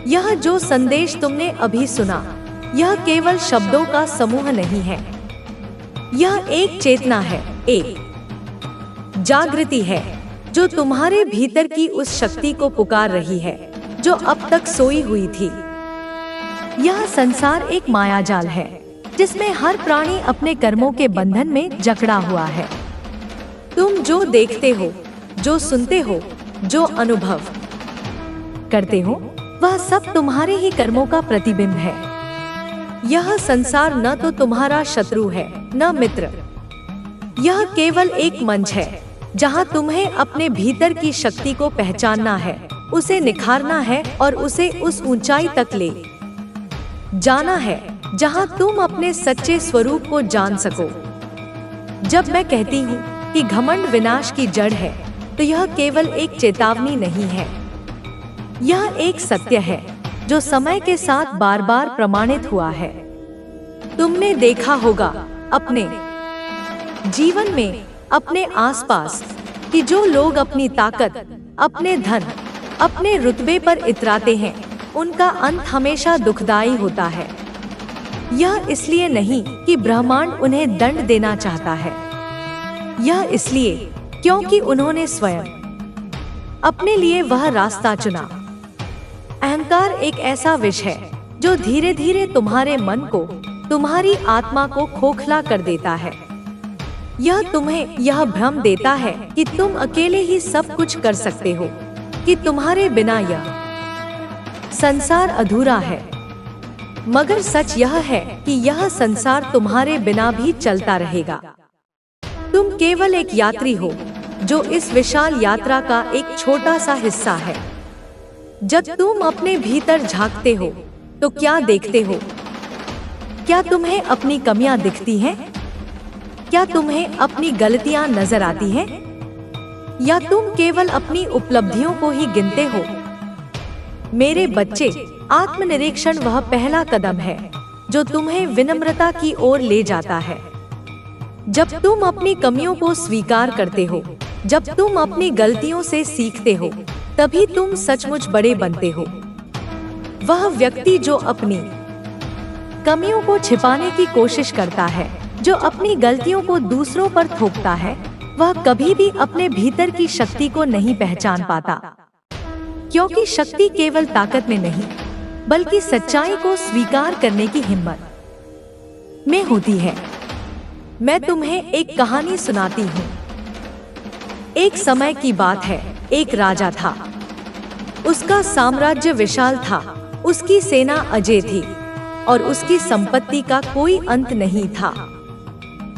यह जो संदेश तुमने अभी सुना, यह केवल शब्दों का समूह नहीं है। यह एक चेतना है, एक जागृति है जो तुम्हारे भीतर की उस शक्ति को पुकार रही है जो अब तक सोई हुई थी। यह संसार एक मायाजाल है जिसमें हर प्राणी अपने कर्मों के बंधन में जकड़ा हुआ है। तुम जो देखते हो, जो सुनते हो, जो अनुभव करते हो, वह सब तुम्हारे ही कर्मों का प्रतिबिंब है। यह संसार न तो तुम्हारा शत्रु है न मित्र। यह केवल एक मंच है जहां तुम्हें अपने भीतर की शक्ति को पहचानना है, उसे निखारना है और उसे उस ऊंचाई तक ले जाना है जहां तुम अपने सच्चे स्वरूप को जान सको। जब मैं कहती हूँ कि घमंड विनाश की जड़ है, तो यह केवल एक चेतावनी नहीं है, यह एक सत्य है जो समय के साथ बार बार प्रमाणित हुआ है। तुमने देखा होगा अपने जीवन में, अपने आसपास, कि जो लोग अपनी ताकत, अपने धन, अपने रुतबे पर इतराते हैं, उनका अंत हमेशा दुखदाई होता है। यह इसलिए नहीं कि ब्रह्मांड उन्हें दंड देना चाहता है, यह इसलिए क्योंकि उन्होंने स्वयं अपने लिए वह रास्ता चुना। अहंकार एक ऐसा विष है जो धीरे धीरे तुम्हारे मन को, तुम्हारी आत्मा को खोखला कर देता है। यह तुम्हें यह भ्रम देता है कि तुम अकेले ही सब कुछ कर सकते हो, कि तुम्हारे बिना यह संसार अधूरा है। मगर सच यह है कि यह संसार तुम्हारे बिना भी चलता रहेगा। तुम केवल एक यात्री हो जो इस विशाल यात्रा का एक छोटा सा हिस्सा है। जब तुम अपने भीतर झांकते हो तो क्या देखते हो? क्या तुम्हें अपनी कमियां दिखती हैं? क्या तुम्हें अपनी गलतियां नजर आती हैं? या तुम केवल अपनी उपलब्धियों को ही गिनते हो? मेरे बच्चे, आत्मनिरीक्षण वह पहला कदम है जो तुम्हें विनम्रता की ओर ले जाता है। जब तुम अपनी कमियों को स्वीकार करते हो, जब तुम अपनी गलतियों से सीखते हो, तभी तुम सचमुच बड़े बनते हो। वह व्यक्ति जो अपनी कमियों को छिपाने की कोशिश करता है, जो अपनी गलतियों को दूसरों पर थोपता है, वह कभी भी अपने भीतर की शक्ति को नहीं पहचान पाता। क्योंकि शक्ति केवल ताकत में नहीं, बल्कि सच्चाई को स्वीकार करने की हिम्मत में होती है। मैं तुम्हें एक कहानी सुनाती हूँ। एक समय की बात है, एक राजा था। उसका साम्राज्य विशाल था, उसकी सेना अजेय थी और उसकी संपत्ति का कोई अंत नहीं था।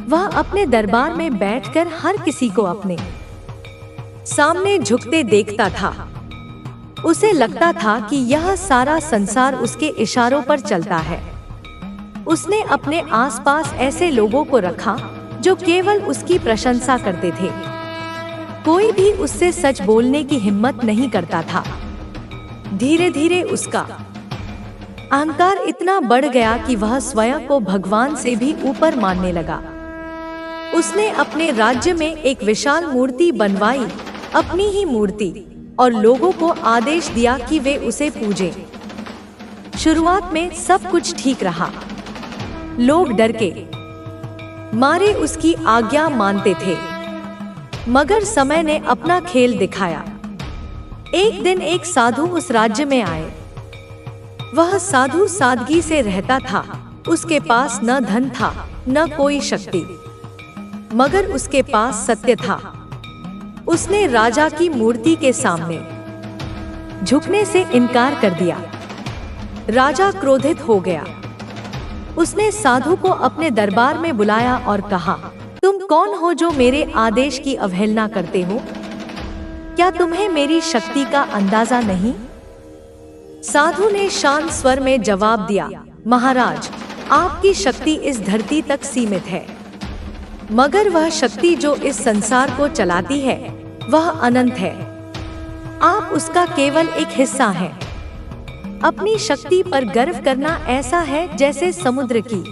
वह अपने दरबार में बैठकर हर किसी को अपने सामने झुकते देखता था। उसे लगता था कि यह सारा संसार उसके इशारों पर चलता है। उसने अपने आसपास ऐसे लोगों को रखा जो केवल उसकी प्रशंसा करते थे। कोई भी उससे सच बोलने की हिम्मत नहीं करता था। धीरे धीरे उसका अहंकार इतना बढ़ गया कि वह स्वयं को भगवान से भी ऊपर मानने लगा। उसने अपने राज्य में एक विशाल मूर्ति बनवाई, अपनी ही मूर्ति, और लोगों को आदेश दिया कि वे उसे पूजें। शुरुआत में सब कुछ ठीक रहा। लोग डर के मारे उसकी आज्ञा मानते थे। मगर समय ने अपना खेल दिखाया। एक दिन एक साधु उस राज्य में आए। वह साधु सादगी से रहता था। उसके पास न धन था, न कोई शक्ति, मगर उसके पास सत्य था। उसने राजा की मूर्ति के सामने झुकने से इनकार कर दिया। राजा क्रोधित हो गया। उसने साधु को अपने दरबार में बुलाया और कहा, तुम कौन हो जो मेरे आदेश की अवहेलना करते हो? क्या तुम्हें मेरी शक्ति का अंदाजा नहीं? साधु ने शांत स्वर में जवाब दिया, महाराज, आपकी शक्ति इस धरती तक सीमित है, मगर वह शक्ति जो इस संसार को चलाती है वह अनंत है। आप उसका केवल एक हिस्सा हैं। अपनी शक्ति पर गर्व करना ऐसा है जैसे समुद्र की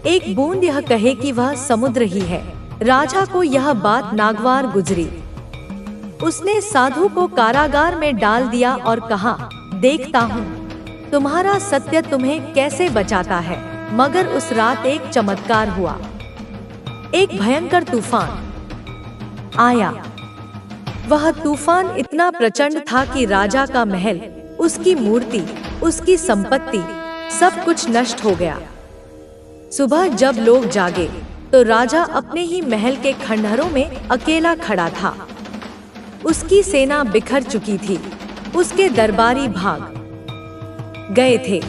एक बूंद यह कहे कि वह समुद्र ही है। राजा को यह बात नागवार गुजरी। उसने साधु को कारागार में डाल दिया और कहा, देखता हूँ तुम्हारा सत्य तुम्हें कैसे बचाता है। मगर उस रात एक चमत्कार हुआ। एक भयंकर तूफान आया। वह तूफान इतना प्रचंड था कि राजा का महल, उसकी मूर्ति, उसकी संपत्ति, सब कुछ नष्ट हो गया। सुबह जब लोग जागे तो राजा अपने ही महल के खंडहरों में अकेला खड़ा था। उसकी सेना बिखर चुकी थी, उसके दरबारी भाग गए थे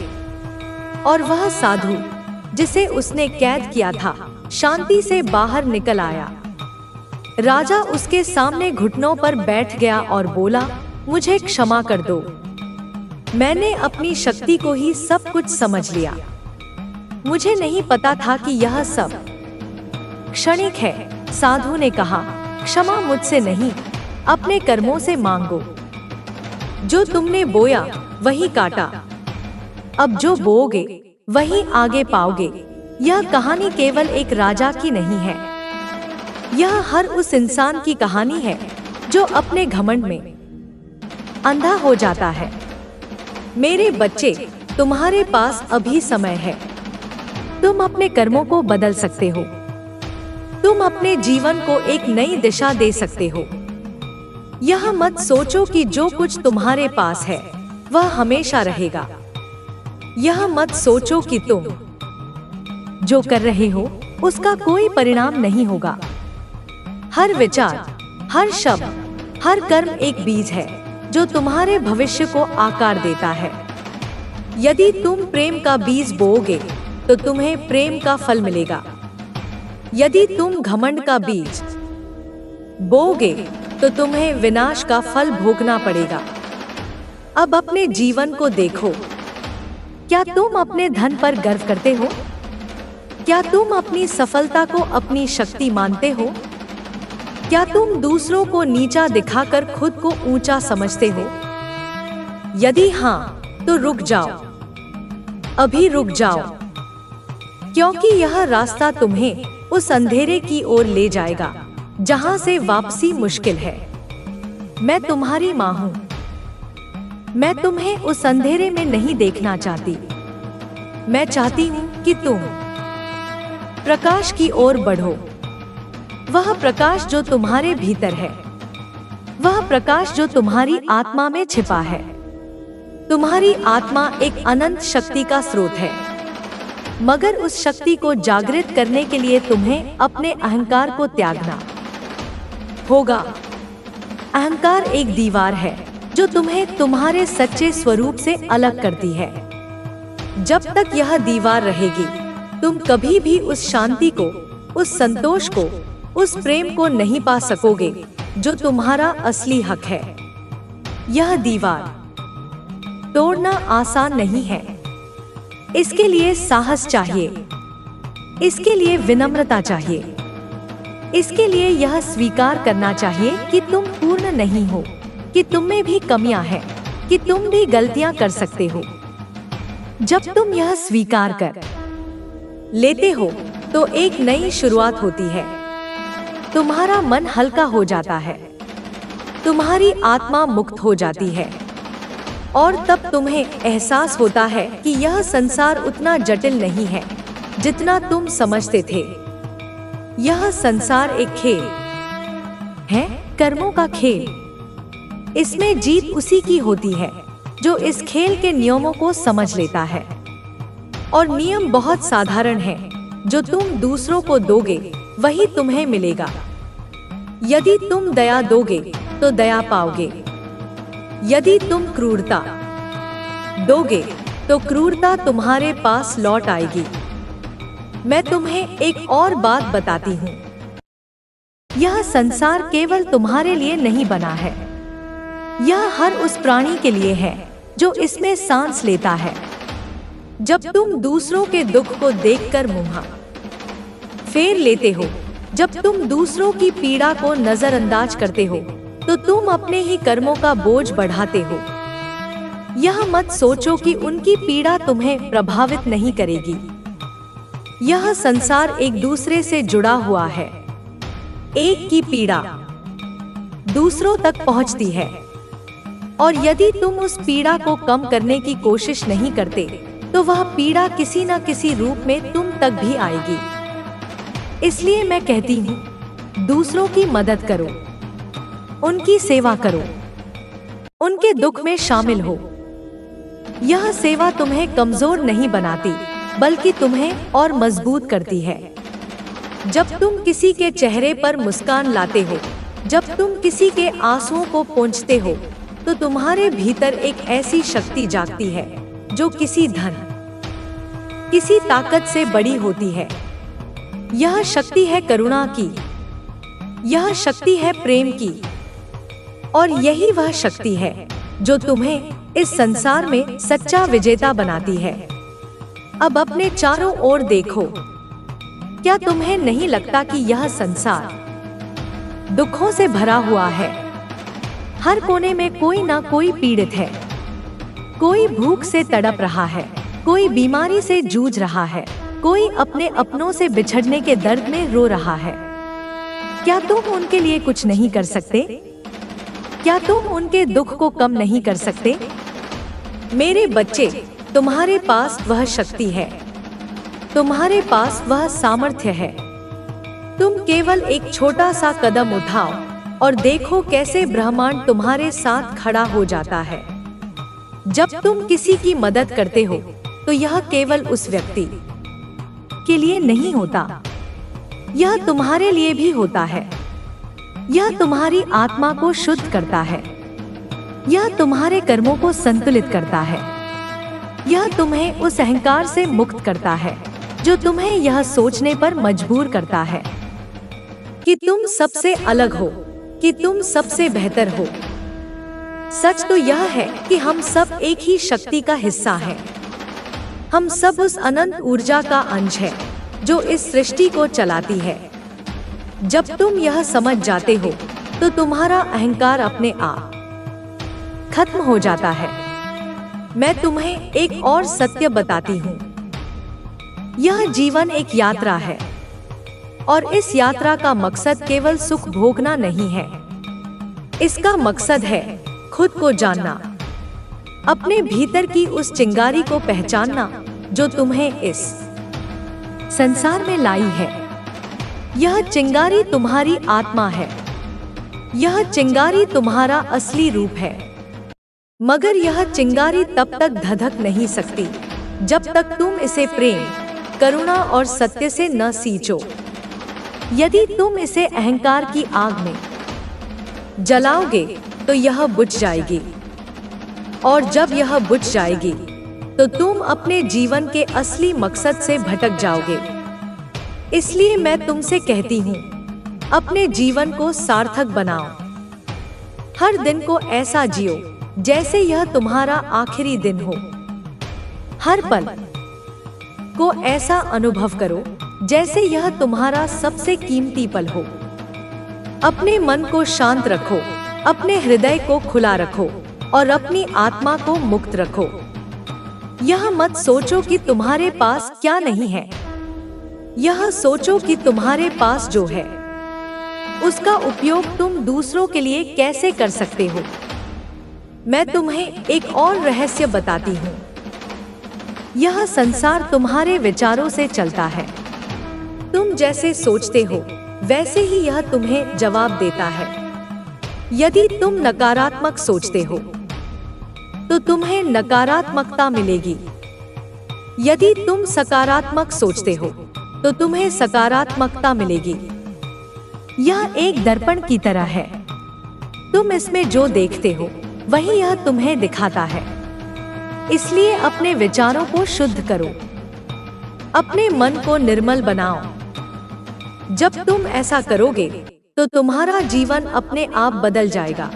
और वह साधु जिसे उसने कैद किया था शांति से बाहर निकल आया। राजा उसके सामने घुटनों पर बैठ गया और बोला, मुझे क्षमा कर दो, मैंने अपनी शक्ति को ही सब कुछ समझ लिया। मुझे नहीं पता था कि यह सब क्षणिक है। साधु ने कहा, क्षमा मुझसे नहीं, अपने कर्मों से मांगो। जो तुमने बोया वही काटा, अब जो बोओगे वही आगे पाओगे। यह कहानी केवल एक राजा की नहीं है, यह हर उस इंसान की कहानी है जो अपने घमंड में अंधा हो जाता है। मेरे बच्चे, तुम्हारे पास अभी समय है। तुम अपने कर्मों को बदल सकते हो। तुम अपने जीवन को एक नई दिशा दे सकते हो। यह मत सोचो कि जो कुछ तुम्हारे पास है वह हमेशा रहेगा। यह मत सोचो कि तुम जो कर रहे हो उसका कोई परिणाम नहीं होगा। हर विचार, हर शब्द, हर कर्म एक बीज है जो तुम्हारे भविष्य को आकार देता है। यदि तुम प्रेम का बीज बोओगे तो तुम्हें प्रेम का फल मिलेगा। यदि तुम घमंड का बीज बोओगे तो तुम्हें विनाश का फल भोगना पड़ेगा। अब अपने जीवन को देखो। क्या तुम अपने धन पर गर्व करते हो? क्या तुम अपनी सफलता को अपनी शक्ति मानते हो? क्या तुम दूसरों को नीचा दिखाकर खुद को ऊंचा समझते हो? यदि हाँ, तो रुक जाओ, अभी रुक जाओ, क्योंकि यह रास्ता तुम्हें उस अंधेरे की ओर ले जाएगा जहां से वापसी मुश्किल है। मैं तुम्हारी माँ हूं। मैं तुम्हें उस अंधेरे में नहीं देखना चाहती। मैं चाहती हूं कि तुम प्रकाश की ओर बढ़ो। वह प्रकाश जो तुम्हारे भीतर है, वह प्रकाश जो तुम्हारी आत्मा में छिपा है। तुम्हारी आत्मा एक अनंत शक्ति का स्रोत है, मगर उस शक्ति को जागृत करने के लिए तुम्हें अपने अहंकार को त्यागना होगा। अहंकार एक दीवार है जो तुम्हें तुम्हारे सच्चे स्वरूप से अलग करती है। जब तक यह दीवार रहेगी, तुम कभी भी उस शांति को, उस संतोष को, उस प्रेम को नहीं पा सकोगे जो तुम्हारा असली हक है। यह दीवार तोड़ना आसान नहीं है। इसके लिए साहस चाहिए, इसके लिए विनम्रता चाहिए, इसके लिए यह स्वीकार करना चाहिए कि तुम पूर्ण नहीं हो, कि तुम में भी कमियां हैं, कि तुम भी गलतियां कर सकते हो। जब तुम यह स्वीकार कर लेते हो तो एक नई शुरुआत होती है। तुम्हारा मन हल्का हो जाता है, तुम्हारी आत्मा मुक्त हो जाती है, और तब तुम्हें एहसास होता है कि यह संसार उतना जटिल नहीं है जितना तुम समझते थे। यह संसार एक खेल है, कर्मों का खेल। इसमें जीत उसी की होती है जो इस खेल के नियमों को समझ लेता है। और नियम बहुत साधारण है। जो तुम दूसरों को दोगे वही तुम्हें मिलेगा। यदि तुम दया दोगे तो दया पाओगे। यदि तुम क्रूरता दोगे तो क्रूरता तुम्हारे पास लौट आएगी। मैं तुम्हें एक और बात बताती हूँ। यह संसार केवल तुम्हारे लिए नहीं बना है। यह हर उस प्राणी के लिए है जो इसमें सांस लेता है। जब तुम दूसरों के दुख को देखकर मुंह फेर लेते हो, जब तुम दूसरों की पीड़ा को नजरअंदाज करते हो, तो तुम अपने ही कर्मों का बोझ बढ़ाते हो। यह मत सोचो कि उनकी पीड़ा तुम्हें प्रभावित नहीं करेगी। यह संसार एक दूसरे से जुड़ा हुआ है। एक की पीड़ा दूसरों तक पहुंचती है, और यदि तुम उस पीड़ा को कम करने की कोशिश नहीं करते तो वह पीड़ा किसी न किसी रूप में तुम तक भी आएगी। इसलिए मैं कहती हूँ, दूसरों की मदद करो, उनकी सेवा करो, उनके दुख में शामिल हो। यह सेवा तुम्हें कमजोर नहीं बनाती, बल्कि तुम्हें और मजबूत करती है। जब तुम किसी के चेहरे पर मुस्कान लाते हो, जब तुम किसी के आंसुओं को पोंछते हो, तो तुम्हारे भीतर एक ऐसी शक्ति जागती है जो किसी धन, किसी ताकत से बड़ी होती है। यह शक्ति है करुणा की, यह शक्ति है प्रेम की, और यही वह शक्ति है जो तुम्हें इस संसार में सच्चा विजेता बनाती है। अब अपने चारों ओर देखो। क्या तुम्हें नहीं लगता कि यह संसार दुखों से भरा हुआ है? हर कोने में कोई ना कोई पीड़ित है। कोई भूख से तड़प रहा है, कोई बीमारी से जूझ रहा है, कोई अपने अपनों से बिछड़ने के दर्द में रो रहा है। क्या तुम उनके लिए कुछ नहीं कर सकते? क्या तुम उनके दुख को कम नहीं कर सकते? मेरे बच्चे, तुम्हारे पास वह शक्ति है, तुम्हारे पास वह सामर्थ्य है। तुम केवल एक छोटा सा कदम उठाओ और देखो कैसे ब्रह्मांड तुम्हारे साथ खड़ा हो जाता है। जब तुम किसी की मदद करते हो तो यह केवल उस व्यक्ति के लिए नहीं होता, यह तुम्हारे लिए भी होता है। यह तुम्हारी आत्मा को शुद्ध करता है, यह तुम्हारे कर्मों को संतुलित करता है, यह तुम्हें उस अहंकार से मुक्त करता है जो तुम्हें यह सोचने पर मजबूर करता है कि तुम सबसे अलग हो, कि तुम सबसे बेहतर हो। सच तो यह है कि हम सब एक ही शक्ति का हिस्सा हैं। हम सब उस अनंत ऊर्जा का अंश है जो इस सृष्टि को चलाती है। जब तुम यह समझ जाते हो तो तुम्हारा अहंकार अपने आप खत्म हो जाता है। मैं तुम्हें एक और सत्य बताती हूँ। यह जीवन एक यात्रा है और इस यात्रा का मकसद केवल सुख भोगना नहीं है। इसका मकसद है खुद को जानना, अपने भीतर की उस चिंगारी को पहचानना जो तुम्हें इस संसार में लाई है। यह चिंगारी तुम्हारी आत्मा है, यह चिंगारी तुम्हारा असली रूप है। मगर यह चिंगारी तब तक धधक नहीं सकती जब तक तुम इसे प्रेम, करुणा और सत्य से न सींचो। यदि तुम इसे अहंकार की आग में जलाओगे तो यह बुझ जाएगी, और जब यह बुझ जाएगी तो तुम अपने जीवन के असली मकसद से भटक जाओगे। इसलिए मैं तुमसे कहती हूँ, अपने जीवन को सार्थक बनाओ। हर दिन को ऐसा जियो जैसे यह तुम्हारा आखिरी दिन हो। हर पल को ऐसा अनुभव करो जैसे यह तुम्हारा सबसे कीमती पल हो। अपने मन को शांत रखो, अपने हृदय को खुला रखो और अपनी आत्मा को मुक्त रखो। यह मत सोचो कि तुम्हारे पास क्या नहीं है, यह सोचो कि तुम्हारे पास जो है उसका उपयोग तुम दूसरों के लिए कैसे कर सकते हो। मैं तुम्हें एक और रहस्य बताती हूँ। यह संसार तुम्हारे विचारों से चलता है। तुम जैसे सोचते हो वैसे ही यह तुम्हें जवाब देता है। यदि तुम नकारात्मक सोचते हो तो तुम्हें नकारात्मकता मिलेगी। यदि तुम सकारात्मक सोचते हो तो तुम्हें सकारात्मकता मिलेगी। यह एक दर्पण की तरह है। तुम इसमें जो देखते हो वही यह तुम्हें दिखाता है। इसलिए अपने विचारों को शुद्ध करो, अपने मन को निर्मल बनाओ। जब तुम ऐसा करोगे तो तुम्हारा जीवन अपने आप बदल जाएगा।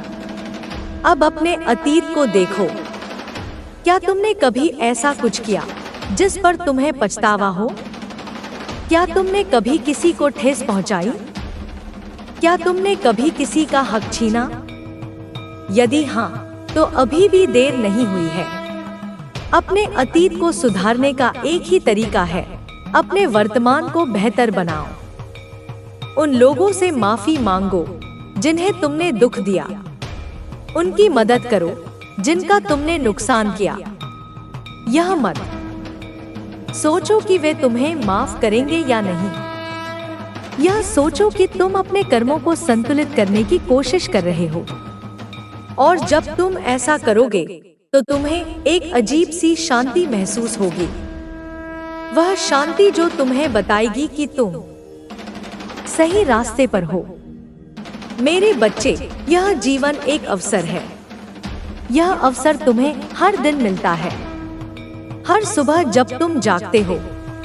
अब अपने अतीत को देखो। क्या तुमने कभी ऐसा कुछ किया जिस पर तुम्हें पछतावा हो? क्या तुमने कभी किसी को ठेस पहुंचाई? क्या तुमने कभी किसी का हक छीना? यदि हाँ, तो अभी भी देर नहीं हुई है। अपने अतीत को सुधारने का एक ही तरीका है, अपने वर्तमान को बेहतर बनाओ। उन लोगों से माफी मांगो जिन्हें तुमने दुख दिया। उनकी मदद करो जिनका तुमने नुकसान किया। यह मत सोचो कि वे तुम्हें माफ करेंगे या नहीं। यह सोचो कि तुम अपने कर्मों को संतुलित करने की कोशिश कर रहे हो। और जब तुम ऐसा करोगे तो तुम्हें एक अजीब सी शांति महसूस होगी। वह शांति जो तुम्हें बताएगी कि तुम सही रास्ते पर हो। मेरे बच्चे, यह जीवन एक अवसर है। यह अवसर तुम्हें हर दिन मिलता है। हर सुबह जब तुम जागते हो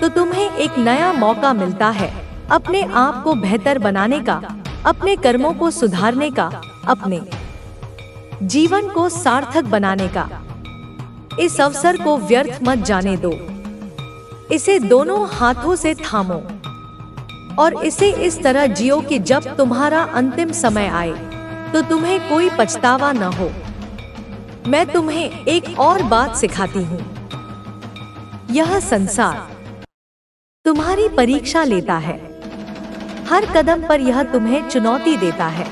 तो तुम्हें एक नया मौका मिलता है अपने आप को बेहतर बनाने का, अपने कर्मों को सुधारने का, अपने जीवन को सार्थक बनाने का। इस अवसर को व्यर्थ मत जाने दो। इसे दोनों हाथों से थामो और इसे इस तरह जियो कि जब तुम्हारा अंतिम समय आए तो तुम्हें कोई पछतावा न हो। मैं तुम्हें एक और बात सिखाती हूँ। यह संसार तुम्हारी परीक्षा लेता है। हर कदम पर यह तुम्हें चुनौती देता है।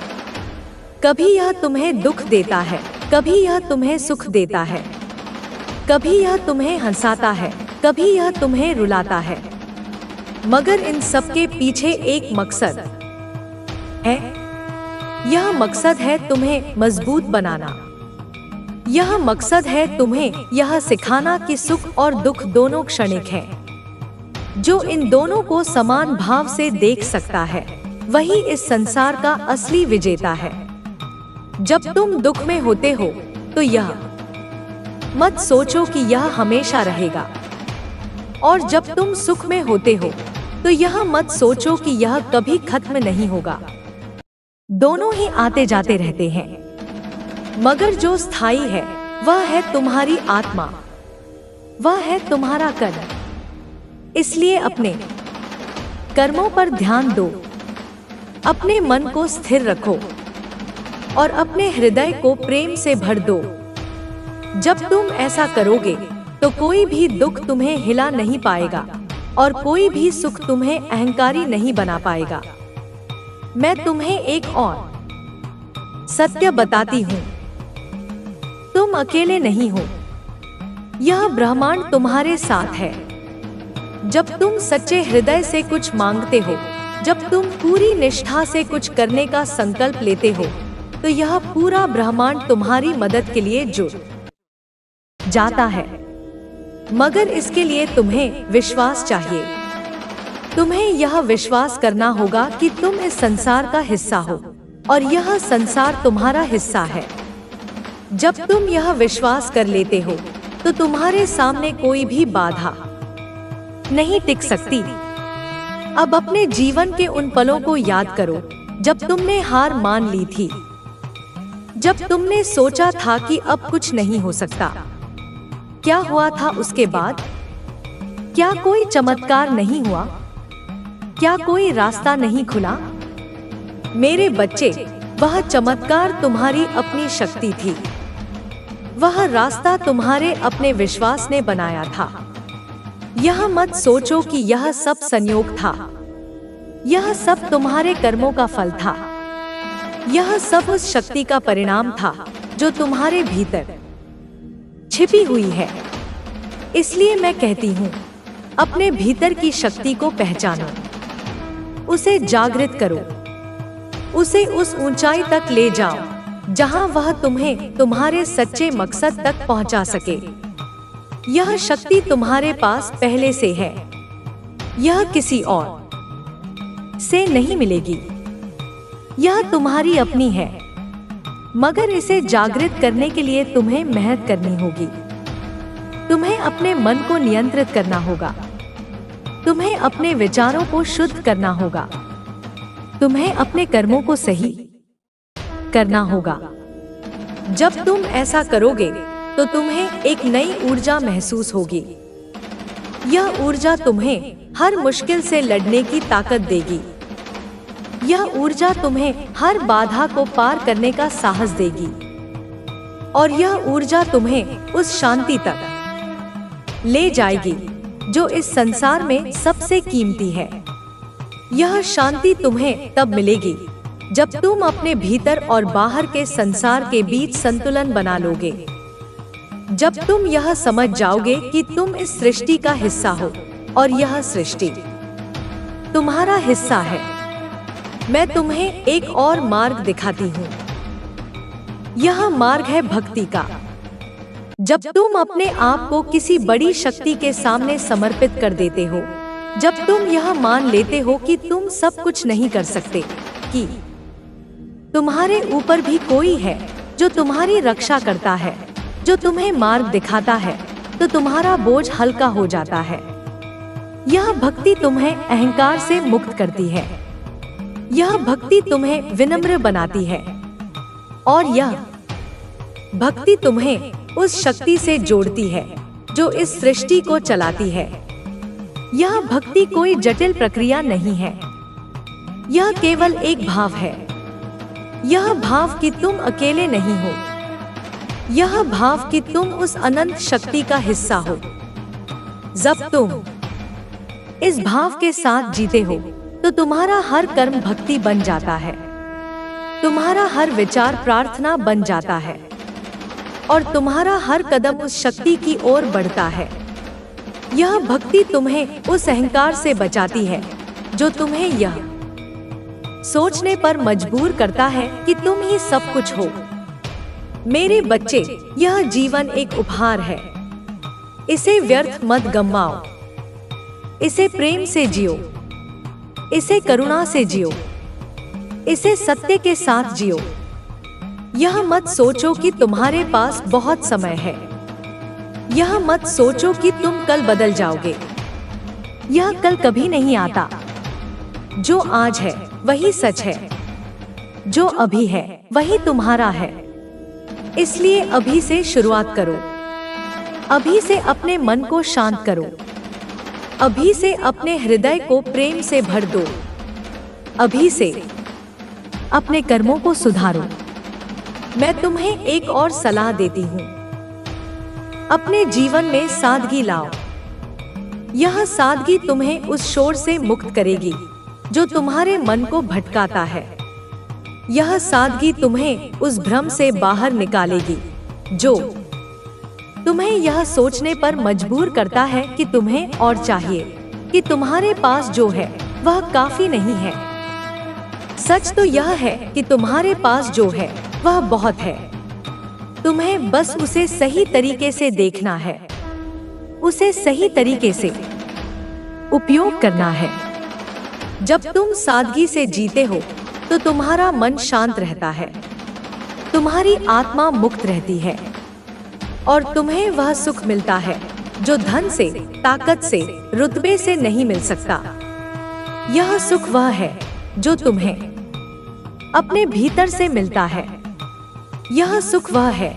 कभी यह तुम्हें दुख देता है, कभी यह तुम्हें सुख देता है, कभी यह तुम्हें हंसाता है, कभी यह तुम्हें रुलाता है। मगर इन सब के पीछे एक मकसद है। यह मकसद है तुम्हें मजबूत बनाना। यह मकसद है तुम्हें यह सिखाना कि सुख और दुख दोनों क्षणिक हैं। जो इन दोनों को समान भाव से देख सकता है, वही इस संसार का असली विजेता है। जब तुम दुख में होते हो तो यह मत सोचो कि यह हमेशा रहेगा, और जब तुम सुख में होते हो तो यह मत सोचो कि यह कभी खत्म नहीं होगा। दोनों ही आते जाते रहते हैं, मगर जो स्थायी है वह है तुम्हारी आत्मा, वह है तुम्हारा कर्म। इसलिए अपने कर्मों पर ध्यान दो, अपने मन को स्थिर रखो और अपने हृदय को प्रेम से भर दो। जब तुम ऐसा करोगे तो कोई भी दुख तुम्हें हिला नहीं पाएगा और कोई भी सुख तुम्हें अहंकारी नहीं बना पाएगा। मैं तुम्हें एक और सत्य बताती हूँ, तुम अकेले नहीं हो। यह ब्रह्मांड तुम्हारे साथ है। जब तुम सच्चे हृदय से कुछ मांगते हो, जब तुम पूरी निष्ठा से कुछ करने का संकल्प लेते हो, तो यह पूरा ब्रह्मांड तुम्हारी मदद के लिए जुट जाता है। मगर इसके लिए तुम्हें विश्वास चाहिए। तुम्हें यह विश्वास करना होगा कि तुम इस संसार का हिस्सा हो और यह संसार तुम्हारा हिस्सा है। जब तुम यह विश्वास कर लेते हो तो तुम्हारे सामने कोई भी बाधा नहीं टिक सकती। अब अपने जीवन के उन पलों को याद करो जब तुमने हार मान ली थी, जब तुमने सोचा था कि अब कुछ नहीं हो सकता। क्या हुआ था उसके बाद? क्या कोई चमत्कार नहीं हुआ? क्या कोई रास्ता नहीं खुला? मेरे बच्चे, वह चमत्कार तुम्हारी अपनी शक्ति थी। वह रास्ता तुम्हारे अपने विश्वास ने बनाया था। यह मत सोचो कि यह सब संयोग था। यह सब तुम्हारे कर्मों का फल था। यह सब उस शक्ति का परिणाम था जो तुम्हारे भीतर छिपी हुई है। इसलिए मैं कहती हूँ, अपने भीतर की शक्ति को पहचानो, उसे जागृत करो, उसे उस ऊंचाई तक ले जाओ जहाँ वह तुम्हें तुम्हारे सच्चे मकसद तक पहुँचा सके। यह शक्ति तुम्हारे पास पहले से है, यह किसी और से नहीं मिलेगी। यह तुम्हारी अपनी है, मगर इसे जागृत करने के लिए तुम्हें मेहनत करनी होगी। तुम्हें अपने मन को नियंत्रित करना होगा। तुम्हें अपने विचारों को शुद्ध करना होगा। तुम्हें अपने कर्मों को सही करना होगा। जब तुम ऐसा करोगे तो तुम्हें एक नई ऊर्जा महसूस होगी। यह ऊर्जा तुम्हें हर मुश्किल से लड़ने की ताकत देगी। यह ऊर्जा तुम्हें हर बाधा को पार करने का साहस देगी, और यह ऊर्जा तुम्हें उस शांति तक ले जाएगी जो इस संसार में सबसे कीमती है। यह शांति तुम्हें तब मिलेगी जब तुम अपने भीतर और बाहर के संसार के बीच संतुलन बना लोगे। जब तुम यह समझ जाओगे कि तुम इस सृष्टि का हिस्सा हो और यह सृष्टि तुम्हारा हिस्सा है। मैं तुम्हें एक और मार्ग दिखाती हूँ। यह मार्ग है भक्ति का। जब तुम अपने आप को किसी बड़ी शक्ति के सामने समर्पित कर देते हो, जब तुम यह मान लेते हो कि तुम सब कुछ नहीं कर सकते, कि तुम्हारे ऊपर भी कोई है जो तुम्हारी रक्षा करता है, जो तुम्हें मार्ग दिखाता है, तो तुम्हारा बोझ हल्का हो जाता है। यह भक्ति तुम्हें अहंकार से मुक्त करती है। यह भक्ति तुम्हें विनम्र बनाती है, और यह भक्ति तुम्हें उस शक्ति से जोड़ती है जो इस सृष्टि को चलाती है। यह भक्ति कोई जटिल प्रक्रिया नहीं है, यह केवल एक भाव है। यह भाव कि तुम अकेले नहीं हो, यह भाव कि तुम उस अनंत शक्ति का हिस्सा हो। जब तुम इस भाव के साथ जीते हो तो तुम्हारा हर कर्म भक्ति बन जाता है, तुम्हारा हर विचार प्रार्थना बन जाता है और तुम्हारा हर कदम उस शक्ति की ओर बढ़ता है। यह भक्ति तुम्हें उस अहंकार से बचाती है जो तुम्हें यह सोचने पर मजबूर करता है कि तुम ही सब कुछ हो। मेरे बच्चे, यह जीवन एक उपहार है, इसे व्यर्थ मत गंवाओ, इसे प्रेम से जियो, इसे करुणा से जियो, इसे सत्य के साथ जियो। यह मत सोचो कि तुम्हारे पास बहुत समय है, यह मत सोचो कि तुम कल बदल जाओगे, यह कल कभी नहीं आता। जो आज है वही सच है, जो अभी है वही तुम्हारा है। इसलिए अभी से शुरुआत करो, अभी से अपने मन को शांत करो, अभी से अपने हृदय को प्रेम से भर दो, अभी से अपने कर्मों को सुधारो। मैं तुम्हें एक और सलाह देती हूँ, अपने जीवन में सादगी लाओ। यह सादगी तुम्हें उस शोर से मुक्त करेगी जो तुम्हारे मन को भटकाता है। यह सादगी तुम्हें उस भ्रम से बाहर निकालेगी जो तुम्हें यह सोचने पर मजबूर करता है कि तुम्हें और चाहिए, कि तुम्हारे पास जो है वह काफी नहीं है। सच तो यह है कि तुम्हारे पास जो है वह बहुत है, तुम्हें बस उसे सही तरीके से देखना है, उसे सही तरीके से उपयोग करना है। जब तुम सादगी से जीते हो तो तुम्हारा मन शांत रहता है, तुम्हारी आत्मा मुक्त रहती है और तुम्हें वह सुख मिलता है जो धन से, ताकत से, रुतबे से नहीं मिल सकता। यह सुख वह है जो तुम्हें अपने भीतर से मिलता है। यह सुख वह है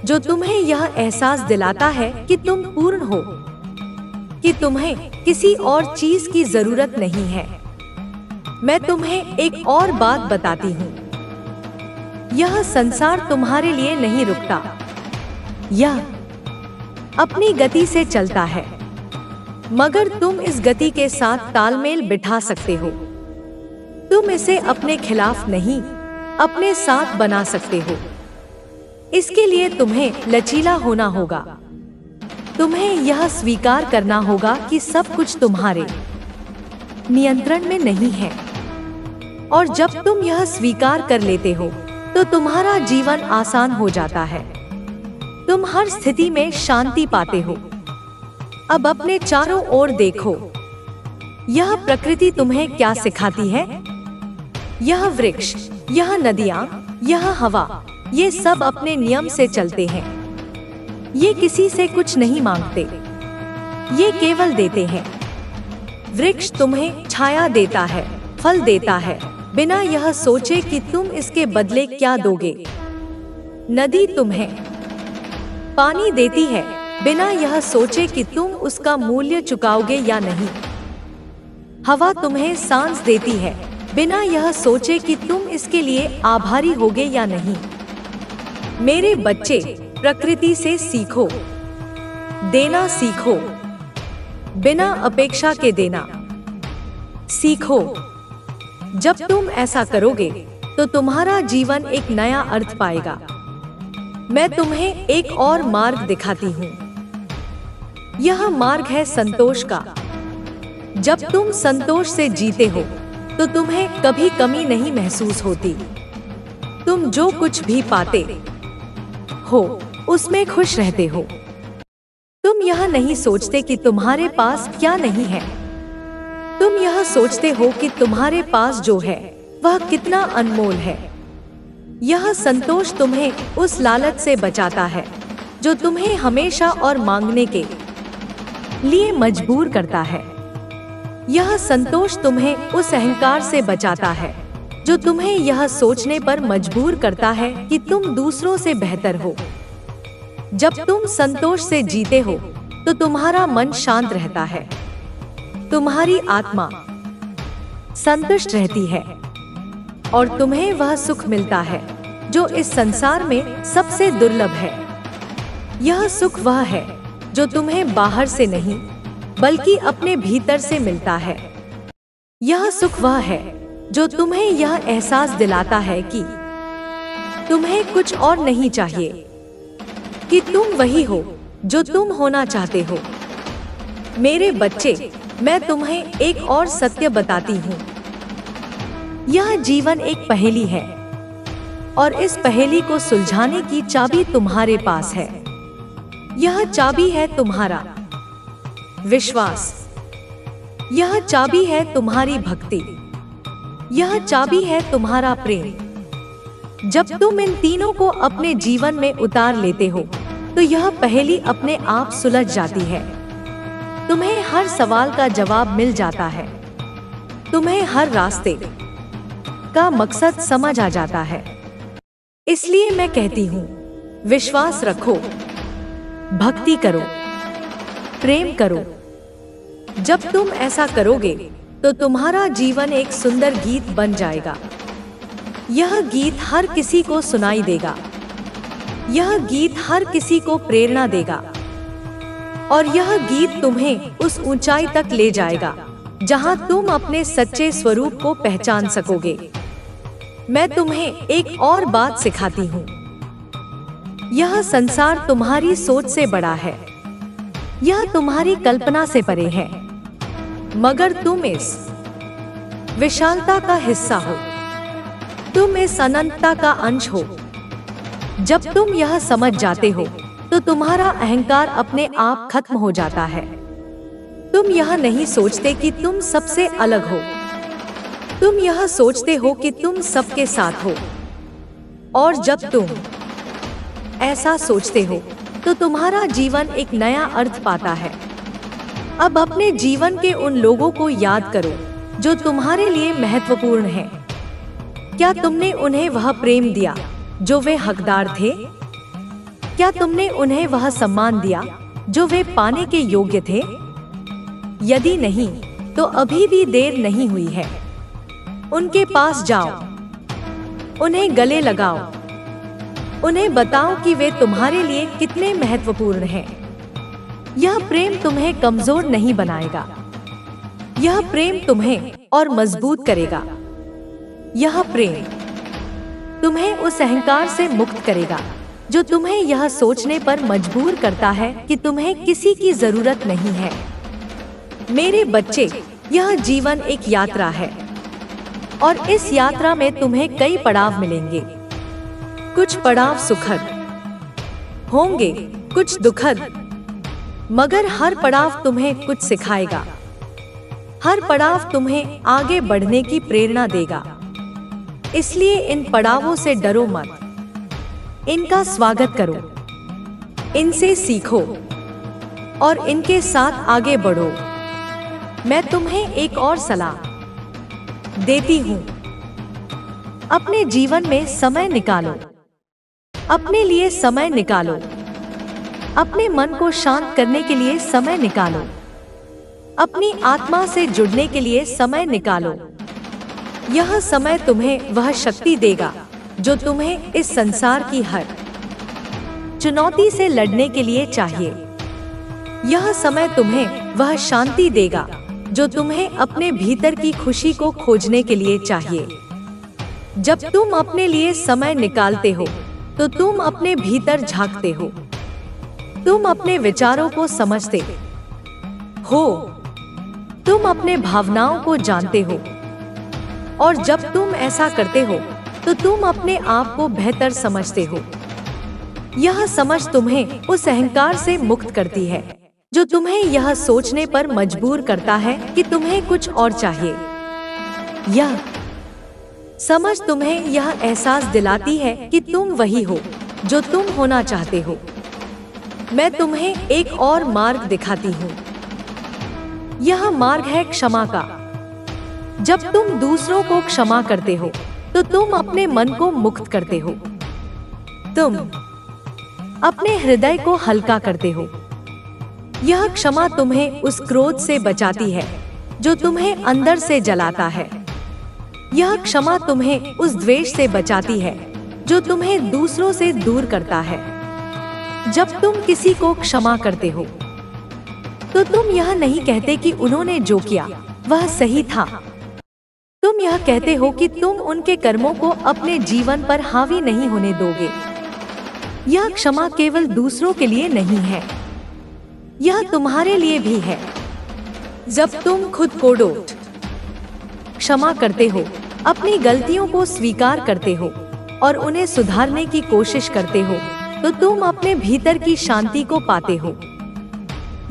जो तुम्हें यह एहसास दिलाता है कि तुम पूर्ण हो, कि तुम्हें किसी और चीज की जरूरत नहीं है। मैं तुम्हें एक और बात बताती हूँ, यह संसार तुम्हारे लिए नहीं रुकता, यह अपनी गति से चलता है, मगर तुम इस गति के साथ तालमेल बिठा सकते हो। तुम इसे अपने खिलाफ नहीं, अपने साथ बना सकते हो। इसके लिए तुम्हें लचीला होना होगा, तुम्हें यह स्वीकार करना होगा कि सब कुछ तुम्हारे नियंत्रण में नहीं है। और जब तुम यह स्वीकार कर लेते हो तो तुम्हारा जीवन आसान हो जाता है, तुम हर स्थिति में शांति पाते हो। अब अपने चारों ओर देखो, यह प्रकृति तुम्हें क्या सिखाती है। यह वृक्ष, यह नदियाँ, यह हवा, ये सब अपने नियम से चलते हैं। ये किसी से कुछ नहीं मांगते, ये केवल देते हैं। वृक्ष तुम्हें छाया देता है, फल देता है, बिना यह सोचे कि तुम इसके बदले क्या दोगे। नदी तुम्हें पानी देती है, बिना यह सोचे कि तुम उसका मूल्य चुकाओगे या नहीं। हवा तुम्हें सांस देती है, बिना यह सोचे कि तुम इसके लिए आभारी होगे या नहीं। मेरे बच्चे, प्रकृति से सीखो, देना सीखो, बिना अपेक्षा के देना सीखो। जब तुम ऐसा करोगे तो तुम्हारा जीवन एक नया अर्थ पाएगा। मैं तुम्हें एक और मार्ग दिखाती हूँ, यह मार्ग है संतोष का। जब तुम संतोष से जीते हो तो तुम्हें कभी कमी नहीं महसूस होती। तुम जो कुछ भी पाते हो उसमें खुश रहते हो। तुम यह नहीं सोचते कि तुम्हारे पास क्या नहीं है, तुम यह सोचते हो कि तुम्हारे पास जो है वह कितना अनमोल है। यह संतोष तुम्हें उस लालच से बचाता है जो तुम्हें हमेशा और मांगने के लिए मजबूर करता है। यह संतोष तुम्हें उस अहंकार से बचाता है जो तुम्हें यह सोचने पर मजबूर करता है कि तुम दूसरों से बेहतर हो। जब तुम संतोष से जीते हो तो तुम्हारा मन शांत रहता है, तुम्हारी आत्मा संतुष्ट रहती है, और तुम्हें वह सुख मिलता है जो इस संसार में सबसे दुर्लभ है। यह सुख वह है जो तुम्हें बाहर से नहीं बल्कि अपने भीतर से मिलता है। यह सुख वह है जो तुम्हें यह एहसास दिलाता है कि तुम्हें कुछ और नहीं चाहिए, कि तुम वही हो जो तुम होना चाहते हो। मेरे बच्चे, मैं तुम्हें एक और सत्य बताती हूँ। यह जीवन एक पहेली है और इस पहेली को सुलझाने की चाबी तुम्हारे पास है। यह चाबी है तुम्हारा विश्वास। यह चाबी है तुम्हारी भक्ति। यह चाबी है तुम्हारा प्रेम। जब तुम इन तीनों को अपने जीवन में उतार लेते हो तो यह पहेली अपने आप सुलझ जाती है। तुम्हें हर सवाल का जवाब मिल जाता है। तुम्हें हर रास्ते का मकसद समझ आ जाता है। इसलिए मैं कहती हूँ, विश्वास रखो, भक्ति करो, प्रेम करो। जब तुम ऐसा करोगे तो तुम्हारा जीवन एक सुंदर गीत बन जाएगा। यह गीत हर किसी को सुनाई देगा। यह गीत हर किसी को प्रेरणा देगा और यह गीत तुम्हें उस ऊंचाई तक ले जाएगा जहां तुम अपने सच्चे स्वरूप को पहचान सकोगे। मैं तुम्हें एक और बात सिखाती हूँ। यह संसार तुम्हारी सोच से बड़ा है। यह तुम्हारी कल्पना से परे है, मगर तुम इस विशालता का हिस्सा हो। तुम इस अनंतता का अंश हो। जब तुम यह समझ जाते हो तो तुम्हारा अहंकार अपने आप खत्म हो जाता है। तुम यह नहीं सोचते कि तुम सबसे अलग हो। तुम यह सोचते हो कि तुम सबके साथ हो। और जब तुम ऐसा सोचते हो तो तुम्हारा जीवन एक नया अर्थ पाता है। अब अपने जीवन के उन लोगों को याद करो जो तुम्हारे लिए महत्वपूर्ण हैं। क्या तुमने उन्हें वह प्रेम दिया जो वे हकदार थे? क्या तुमने उन्हें वह सम्मान दिया जो वे पाने के योग्य थे? यदि नहीं, तो अभी भी देर नहीं हुई है। उनके पास जाओ, उन्हें गले लगाओ, उन्हें बताओ कि वे तुम्हारे लिए कितने महत्वपूर्ण हैं। यह प्रेम तुम्हें कमजोर नहीं बनाएगा। यह प्रेम तुम्हें और मजबूत करेगा। यह प्रेम तुम्हें उस अहंकार से मुक्त करेगा जो तुम्हें यह सोचने पर मजबूर करता है कि तुम्हें किसी की जरूरत नहीं है। मेरे बच्चे, यह जीवन एक यात्रा है और इस यात्रा में तुम्हें कई पड़ाव मिलेंगे। कुछ पड़ाव सुखद होंगे, कुछ दुखद, मगर हर पड़ाव तुम्हें कुछ सिखाएगा। हर पड़ाव तुम्हें आगे बढ़ने की प्रेरणा देगा। इसलिए इन पड़ावों से डरो मत। इनका स्वागत करो, इनसे सीखो और इनके साथ आगे बढ़ो। मैं तुम्हें एक और सलाह देती हूँ। अपने जीवन में समय निकालो। अपने लिए समय निकालो। अपने मन को शांत करने के लिए समय निकालो। अपनी आत्मा से जुड़ने के लिए समय निकालो। यह समय तुम्हें वह शक्ति देगा जो तुम्हें इस संसार की हर चुनौती से लड़ने के लिए चाहिए। यह समय तुम्हें वह शांति देगा जो तुम्हें अपने भीतर की खुशी को खोजने के लिए चाहिए। जब तुम अपने लिए समय निकालते हो तो तुम अपने भीतर झांकते हो। तुम अपने विचारों को समझते हो। तुम अपने भावनाओं को जानते हो और जब तुम ऐसा करते हो तो तुम अपने आप को बेहतर समझते हो। यह समझ तुम्हें उस अहंकार से मुक्त करती है जो तुम्हें यह सोचने पर मजबूर करता है कि तुम्हें कुछ और चाहिए। यह समझ तुम्हें यह एहसास दिलाती है कि तुम वही हो जो तुम होना चाहते हो। मैं तुम्हें एक और मार्ग दिखाती हूँ। यह मार्ग है क्षमा का। जब तुम दूसरों को क्षमा करते हो तो तुम अपने मन को मुक्त करते हो। तुम अपने हृदय को हल्का करते हो। यह क्षमा तुम्हें उस क्रोध से बचाती है जो तुम्हें अंदर से जलाता है। यह क्षमा तुम्हें उस द्वेष से बचाती है जो तुम्हें दूसरों से दूर करता है। जब तुम किसी को क्षमा करते हो तो तुम यह नहीं कहते कि उन्होंने जो किया वह सही था। तुम यह कहते हो कि तुम उनके कर्मों को अपने जीवन पर हावी नहीं होने दोगे। यह क्षमा केवल दूसरों के लिए नहीं है, यह तुम्हारे लिए भी है। जब तुम खुद को क्षमा करते हो, अपनी गलतियों को स्वीकार करते हो और उन्हें सुधारने की कोशिश करते हो, तो तुम अपने भीतर की शांति को पाते हो।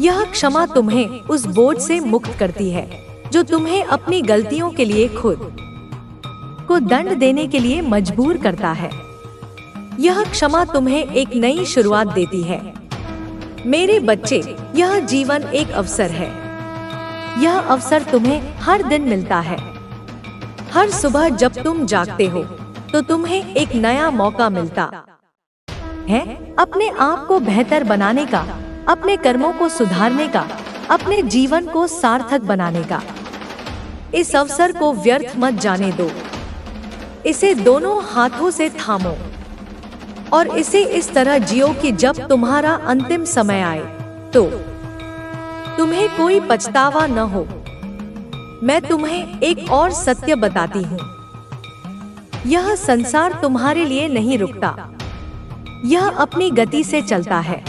यह क्षमा तुम्हें उस बोझ से मुक्त करती है जो तुम्हें अपनी गलतियों के लिए खुद को दंड देने के लिए मजबूर करता है। यह क्षमा तुम्हें एक नई शुरुआत देती है। मेरे बच्चे, यह जीवन एक अवसर है। यह अवसर तुम्हें हर दिन मिलता है। हर सुबह जब तुम जागते हो तो तुम्हें एक नया मौका मिलता है अपने आप को बेहतर बनाने का, अपने कर्मों को सुधारने का, अपने जीवन को सार्थक बनाने का। इस अवसर को व्यर्थ मत जाने दो। इसे दोनों हाथों से थामो और इसे इस तरह जियो कि जब तुम्हारा अंतिम समय आए तो तुम्हें कोई पछतावा न हो। मैं तुम्हें एक और सत्य बताती हूँ, यह संसार तुम्हारे लिए नहीं रुकता। यह अपनी गति से चलता है,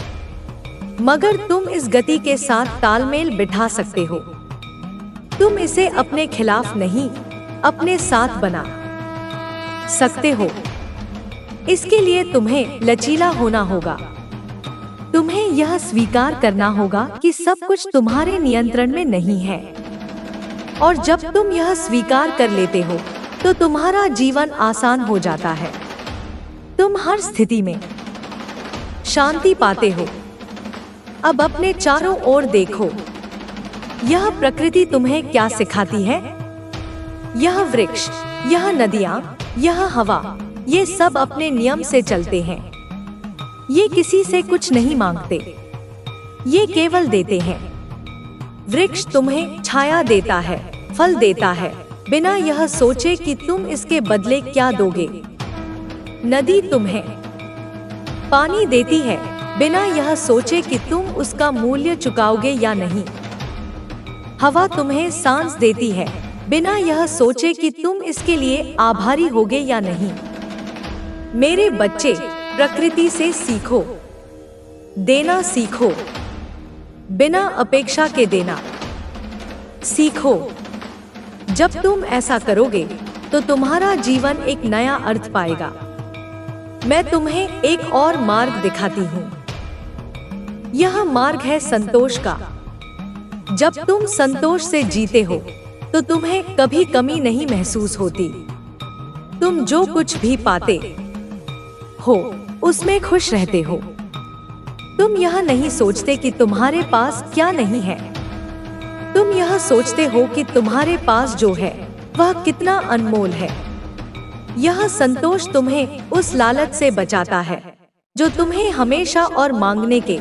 मगर तुम इस गति के साथ तालमेल बिठा सकते हो। तुम इसे अपने खिलाफ नहीं, अपने साथ बना सकते हो। इसके लिए तुम्हें लचीला होना होगा। तुम्हें यह स्वीकार करना होगा कि सब कुछ तुम्हारे नियंत्रण में नहीं है। और जब तुम यह स्वीकार कर लेते हो तो तुम्हारा जीवन आसान हो जाता है। तुम हर स्थिति में शांति पाते हो। अब अपने चारों ओर देखो, यह प्रकृति तुम्हें क्या सिखाती है। यह वृक्ष, यह नदियाँ, यह हवा, ये सब अपने नियम से चलते हैं। ये किसी से कुछ नहीं मांगते, ये केवल देते हैं। वृक्ष तुम्हें छाया देता है, फल देता है, बिना यह सोचे कि तुम इसके बदले क्या दोगे। नदी तुम्हें पानी देती है, बिना यह सोचे कि तुम उसका मूल्य चुकाओगे या नहीं। हवा तुम्हें सांस देती है, बिना यह सोचे कि तुम इसके लिए आभारी होगे या नहीं। मेरे बच्चे, प्रकृति से सीखो, देना सीखो, बिना अपेक्षा के देना सीखो। जब तुम ऐसा करोगे तो तुम्हारा जीवन एक नया अर्थ पाएगा। मैं तुम्हें एक और मार्ग दिखाती हूँ। यह मार्ग है संतोष का। जब तुम संतोष से जीते हो तो तुम्हें कभी कमी नहीं महसूस होती। तुम जो कुछ भी पाते हो उसमें खुश रहते हो। तुम यह नहीं सोचते कि तुम्हारे पास क्या नहीं है। तुम यह सोचते हो कि तुम्हारे पास जो है वह कितना अनमोल है। यह संतोष तुम्हें उस लालच से बचाता है जो तुम्हें हमेशा और मांगने के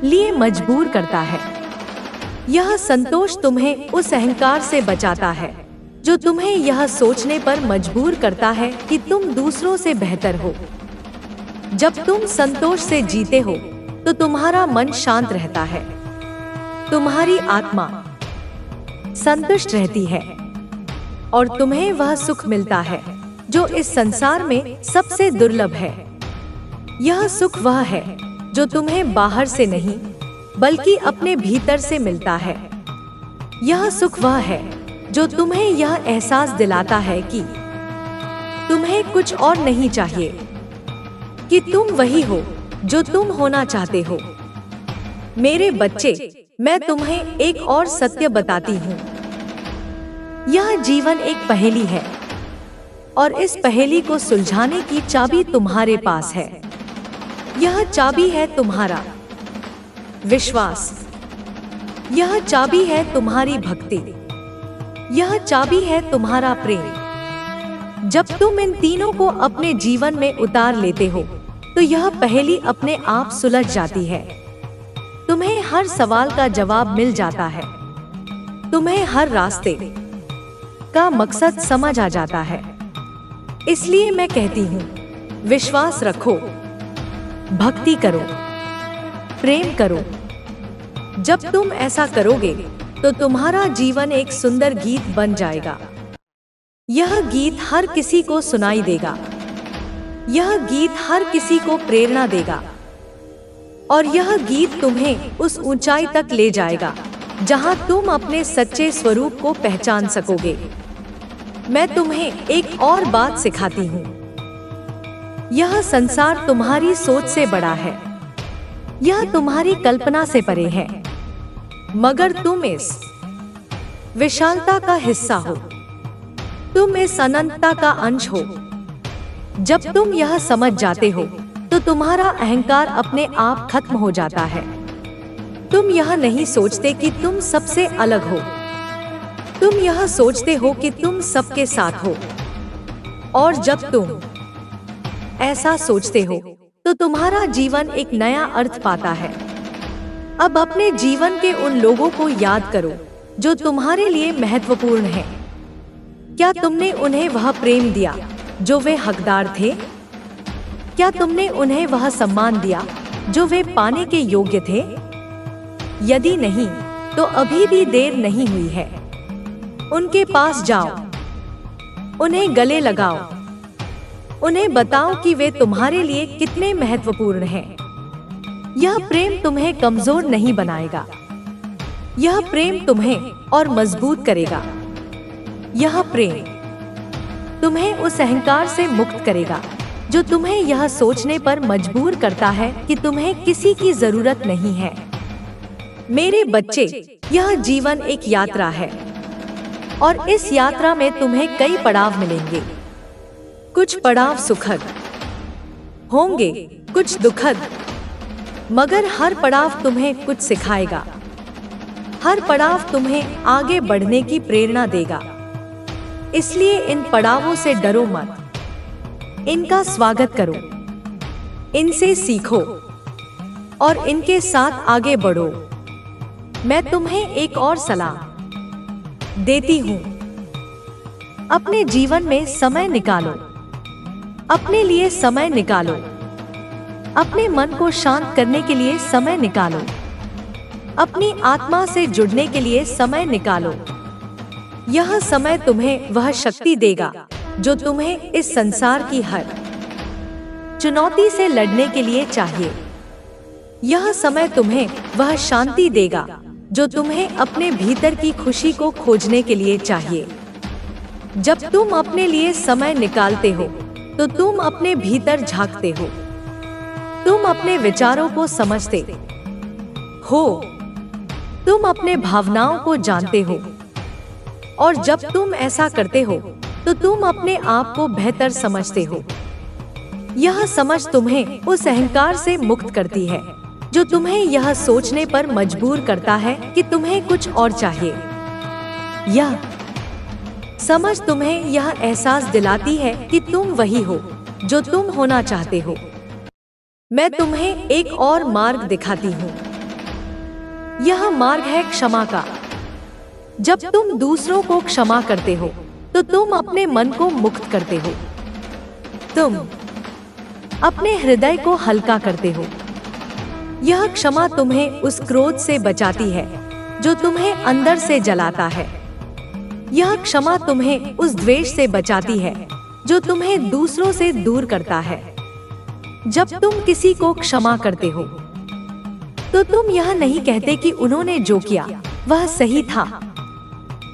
लिए मजबूर करता है। यह संतोष तुम्हें उस अहंकार से बचाता है जो तुम्हें यह सोचने पर मजबूर करता है कि तुम दूसरों से बेहतर हो। जब तुम संतोष से जीते हो तो तुम्हारा मन शांत रहता है, तुम्हारी आत्मा संतुष्ट रहती है और तुम्हें वह सुख मिलता है जो इस संसार में सबसे दुर्लभ है। यह सुख वह है जो तुम्हें बाहर से नहीं बल्कि अपने भीतर से मिलता है। यह सुख वह है जो तुम्हें यह एहसास दिलाता है कि तुम्हें कुछ और नहीं चाहिए, कि तुम वही हो जो तुम होना चाहते हो। मेरे बच्चे, मैं तुम्हें एक और सत्य बताती हूँ। यह जीवन एक पहेली है और इस पहेली को सुलझाने की चाबी तुम्हारे पास है। यह चाबी है तुम्हारा विश्वास, यह चाबी है तुम्हारी भक्ति, यह चाबी है तुम्हारा प्रेम। जब तुम इन तीनों को अपने जीवन में उतार लेते हो तो यह पहेली अपने आप सुलझ जाती है। तुम्हें हर सवाल का जवाब मिल जाता है, तुम्हें हर रास्ते का मकसद समझ आ जाता है। इसलिए मैं कहती हूँ, विश्वास रखो, भक्ति करो, प्रेम करो। जब तुम ऐसा करोगे तो तुम्हारा जीवन एक सुंदर गीत बन जाएगा। यह गीत हर किसी को सुनाई देगा। यह गीत हर किसी को प्रेरणा देगा और यह गीत तुम्हें उस ऊंचाई तक ले जाएगा जहां तुम अपने सच्चे स्वरूप को पहचान सकोगे। मैं तुम्हें एक और बात सिखाती हूँ। यह संसार तुम्हारी सोच से बड़ा है, यह तुम्हारी कल्पना से परे है, मगर तुम इस विशालता का हिस्सा हो, तुम इस अनंतता का अंश हो। जब तुम यह समझ जाते हो तो तुम्हारा अहंकार अपने आप खत्म हो जाता है। तुम यह नहीं सोचते कि तुम सबसे अलग हो, तुम यह सोचते हो कि तुम सबके साथ हो। और जब तुम ऐसा सोचते हो तो तुम्हारा जीवन एक नया अर्थ पाता है। अब अपने जीवन के उन लोगों को याद करो जो तुम्हारे लिए महत्वपूर्ण हैं। क्या तुमने उन्हें वह प्रेम दिया जो वे हकदार थे? क्या तुमने उन्हें वह सम्मान दिया जो वे पाने के योग्य थे? यदि नहीं, तो अभी भी देर नहीं हुई है। उनके पास जाओ, उन्हें गले लगाओ, उन्हें बताओ कि वे तुम्हारे लिए कितने महत्वपूर्ण हैं। यह प्रेम तुम्हें कमजोर नहीं बनाएगा, यह प्रेम तुम्हें और मजबूत करेगा। यह प्रेम तुम्हें उस अहंकार से मुक्त करेगा जो तुम्हें यह सोचने पर मजबूर करता है कि तुम्हें किसी की जरूरत नहीं है। मेरे बच्चे, यह जीवन एक यात्रा है और इस यात्रा में तुम्हें कई पड़ाव मिलेंगे। कुछ पड़ाव सुखद होंगे, कुछ दुखद, मगर हर पड़ाव तुम्हें कुछ सिखाएगा। हर पड़ाव तुम्हें आगे बढ़ने की प्रेरणा देगा। इसलिए इन पड़ावों से डरो मत, इनका स्वागत करो, इनसे सीखो और इनके साथ आगे बढ़ो। मैं तुम्हें एक और सलाह देती हूँ। अपने जीवन में समय निकालो, अपने लिए समय निकालो, अपने मन को शांत करने के लिए समय निकालो, अपनी आत्मा से जुड़ने के लिए समय निकालो। यह समय तुम्हें वह शक्ति देगा जो तुम्हें इस संसार की हर चुनौती से लड़ने के लिए चाहिए। यह समय तुम्हें वह शांति देगा जो तुम्हें अपने भीतर की खुशी को खोजने के लिए चाहिए। जब तुम अपने लिए समय निकालते हो तो तुम अपने भीतर झांकते हो, तुम अपने विचारों को समझते हो, तुम अपने भावनाओं को जानते हो। और जब तुम ऐसा करते हो तो तुम अपने आप को बेहतर समझते हो। यह समझ तुम्हें उस अहंकार से मुक्त करती है जो तुम्हें यह सोचने पर मजबूर करता है कि तुम्हें कुछ और चाहिए। यह समझ तुम्हें यह एहसास दिलाती है कि तुम वही हो जो तुम होना चाहते हो। मैं तुम्हें एक और मार्ग दिखाती हूँ। यह मार्ग है क्षमा का। जब तुम दूसरों को क्षमा करते हो तो तुम अपने मन को मुक्त करते हो, तुम अपने हृदय को हल्का करते हो। यह क्षमा तुम्हें उस क्रोध से बचाती है जो तुम्हें अंदर से जलाता है। यह क्षमा तुम्हें उस द्वेष से बचाती है जो तुम्हें दूसरों से दूर करता है। जब तुम किसी को क्षमा करते हो तो तुम यह नहीं कहते कि उन्होंने जो किया वह सही था।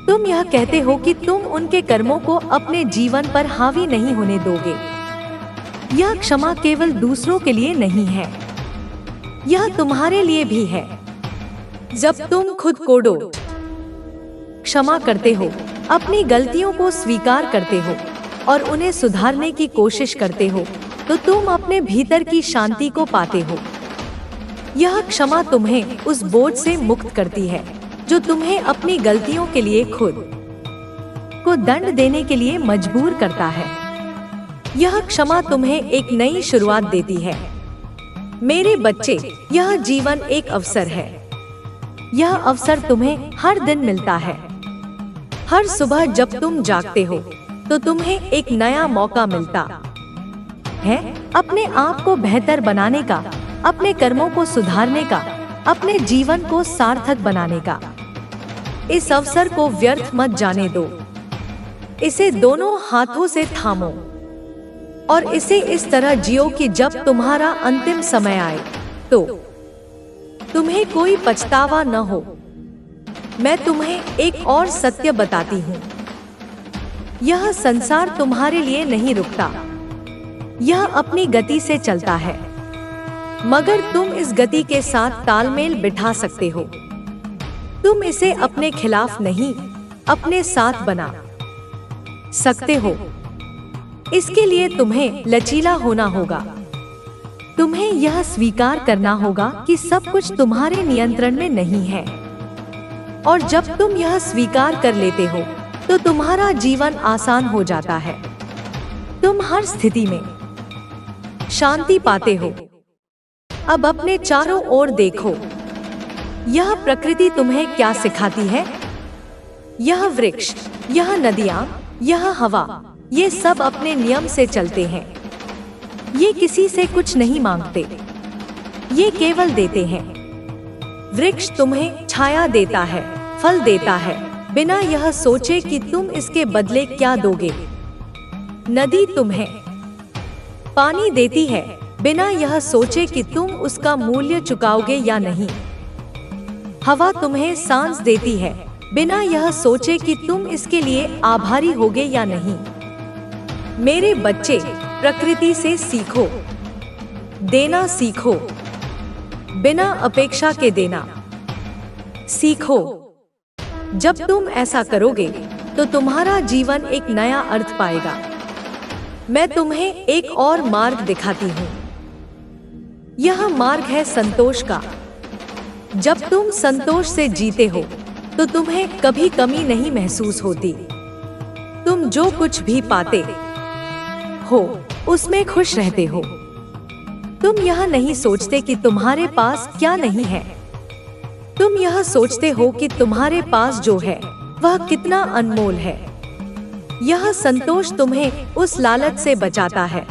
तुम यह कहते हो कि तुम उनके कर्मों को अपने जीवन पर हावी नहीं होने दोगे। यह क्षमा केवल दूसरों के लिए नहीं है, यह तुम्हारे लिए भी है। जब तुम खुद को क्षमा करते हो, अपनी गलतियों को स्वीकार करते हो और उन्हें सुधारने की कोशिश करते हो, तो तुम अपने भीतर की शांति को पाते हो। यह क्षमा तुम्हें उस बोझ से मुक्त करती है जो तुम्हें अपनी गलतियों के लिए खुद को दंड देने के लिए मजबूर करता है। यह क्षमा तुम्हें एक नई शुरुआत देती है। मेरे बच्चे, यह जीवन एक अवसर है। यह अवसर तुम्हें हर दिन मिलता है। हर सुबह जब तुम जागते हो तो तुम्हें एक नया मौका मिलता है अपने आप को बेहतर बनाने का, अपने कर्मों को सुधारने का, अपने जीवन को सार्थक बनाने का। इस अवसर को व्यर्थ मत जाने दो। इसे दोनों हाथों से थामो और इसे इस तरह जियो कि जब तुम्हारा अंतिम समय आए तो तुम्हें कोई पछतावा न हो। मैं तुम्हें एक और सत्य बताती हूँ, यह संसार तुम्हारे लिए नहीं रुकता। यह अपनी गति से चलता है, मगर तुम इस गति के साथ तालमेल बिठा सकते हो। तुम इसे अपने खिलाफ नहीं, अपने साथ बना सकते हो। इसके लिए तुम्हें लचीला होना होगा। तुम्हें यह स्वीकार करना होगा कि सब कुछ तुम्हारे नियंत्रण में नहीं है। और जब तुम यह स्वीकार कर लेते हो तो तुम्हारा जीवन आसान हो जाता है। तुम हर स्थिति में शांति पाते हो। अब अपने चारों ओर देखो। यह प्रकृति तुम्हें क्या सिखाती है? यह वृक्ष, यह नदियाँ, यह हवा, ये सब अपने नियम से चलते हैं। ये किसी से कुछ नहीं मांगते, ये केवल देते हैं। वृक्ष तुम्हें छाया देता है, फल देता है, बिना यह सोचे कि तुम इसके बदले क्या दोगे। नदी तुम्हें पानी देती है, बिना यह सोचे कि तुम उसका मूल्य चुकाओगे या नहीं। हवा तुम्हें सांस देती है, बिना यह सोचे कि तुम इसके लिए आभारी होगे या नहीं। मेरे बच्चे, प्रकृति से सीखो, देना सीखो, बिना अपेक्षा के देना सीखो। जब तुम ऐसा करोगे तो तुम्हारा जीवन एक नया अर्थ पाएगा। मैं तुम्हें एक और मार्ग दिखाती हूँ। यह मार्ग है संतोष का। जब तुम संतोष से जीते हो तो तुम्हें कभी कमी नहीं महसूस होती। तुम जो कुछ भी पाते हो उसमें खुश रहते हो। तुम यह नहीं सोचते कि तुम्हारे पास क्या नहीं है। तुम यह सोचते हो कि तुम्हारे पास जो है वह कितना अनमोल है। यह संतोष तुम्हें उस लालच से बचाता है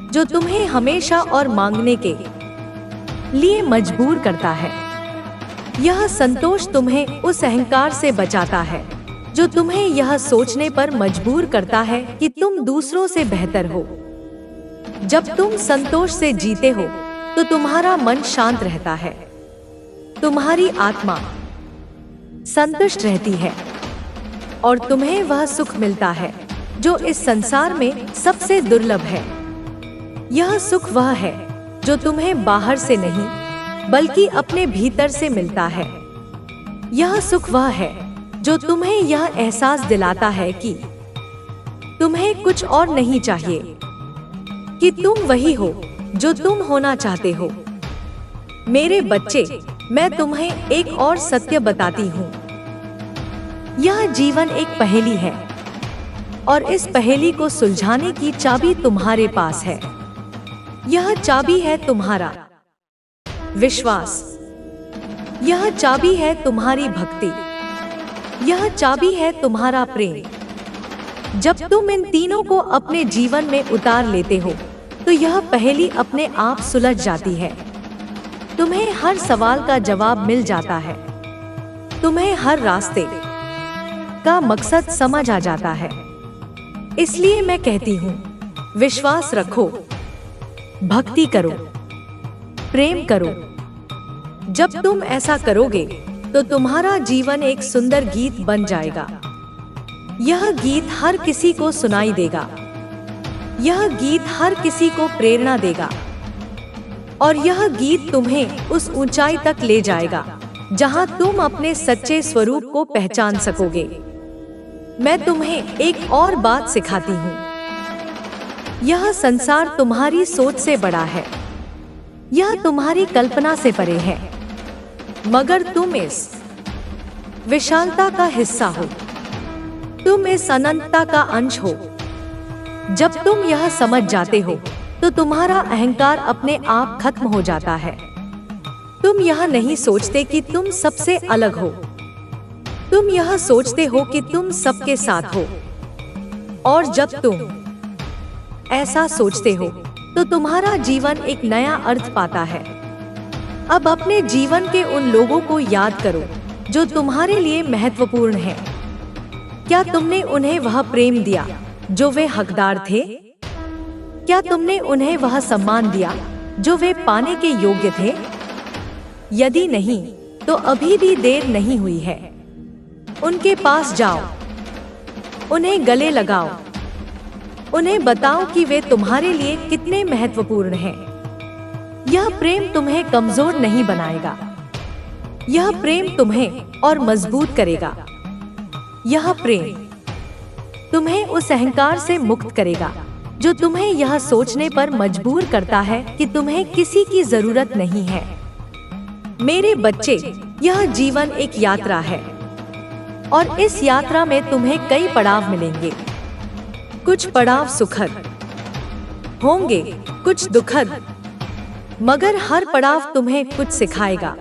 जो तुम्हें हमेशा और मांगने के लिए मजबूर करता है। यह संतोष तुम्हें उस अहंकार से बचाता है जो तुम्हें यह सोचने पर मजबूर करता है कि तुम दूसरों से बेहतर हो। जब तुम संतोष से जीते हो तो तुम्हारा मन शांत रहता है, तुम्हारी आत्मा संतुष्ट रहती है और तुम्हें वह सुख मिलता है जो इस संसार में सबसे दुर्लभ है। यह सुख वह है जो तुम्हें बाहर से नहीं बल्कि अपने भीतर से मिलता है। यह सुख वह है जो तुम्हें यह एहसास दिलाता है कि तुम्हें कुछ और नहीं चाहिए, कि तुम वही हो जो तुम होना चाहते हो। मेरे बच्चे, मैं तुम्हें एक और सत्य बताती हूँ। यह जीवन एक पहेली है और इस पहेली को सुलझाने की चाबी तुम्हारे पास है। यह चाबी है तुम्हारा विश्वास, यह चाबी है तुम्हारी भक्ति, यह चाबी है तुम्हारा प्रेम। जब तुम इन तीनों को अपने जीवन में उतार लेते हो तो यह पहेली अपने आप सुलझ जाती है। तुम्हें हर सवाल का जवाब मिल जाता है, तुम्हें हर रास्ते का मकसद समझ आ जाता है। इसलिए मैं कहती हूँ, विश्वास रखो, भक्ति करो, प्रेम करो। जब तुम ऐसा करोगे तो तुम्हारा जीवन एक सुंदर गीत बन जाएगा। यह गीत हर किसी को सुनाई देगा, यह गीत हर किसी को प्रेरणा देगा और यह गीत तुम्हें उस ऊंचाई तक ले जाएगा जहां तुम अपने सच्चे स्वरूप को पहचान सकोगे। मैं तुम्हें एक और बात सिखाती हूँ। यह संसार तुम्हारी सोच से बड़ा है, यह तुम्हारी कल्पना से परे है, मगर तुम इस विशालता का हिस्सा हो, तुम इस अनंतता का अंश हो। जब तुम यह समझ जाते हो तो तुम्हारा अहंकार अपने आप खत्म हो जाता है। तुम यह नहीं सोचते कि तुम सबसे अलग हो, तुम यह सोचते हो कि तुम सबके साथ हो, और जब तुम ऐसा सोचते हो तो तुम्हारा जीवन एक नया अर्थ पाता है। अब अपने जीवन के उन लोगों को याद करो जो तुम्हारे लिए महत्वपूर्ण हैं। क्या तुमने उन्हें वह प्रेम दिया जो वे हकदार थे? क्या तुमने उन्हें वह सम्मान दिया जो वे पाने के योग्य थे? यदि नहीं, तो अभी भी देर नहीं हुई है। उनके पास जाओ, उन्हें गले लगाओ, उन्हें बताओ कि वे तुम्हारे लिए कितने महत्वपूर्ण हैं। यह प्रेम तुम्हें कमजोर नहीं बनाएगा, यह प्रेम तुम्हें और मजबूत करेगा। यह प्रेम तुम्हें उस अहंकार से मुक्त करेगा जो तुम्हें यह सोचने पर मजबूर करता है कि तुम्हें किसी की जरूरत नहीं है। मेरे बच्चे, यह जीवन एक यात्रा है और इस यात्रा में तुम्हें कई पड़ाव मिलेंगे। कुछ पड़ाव सुखद होंगे, कुछ दुखद, मगर हर पड़ाव तुम्हें कुछ सिखाएगा।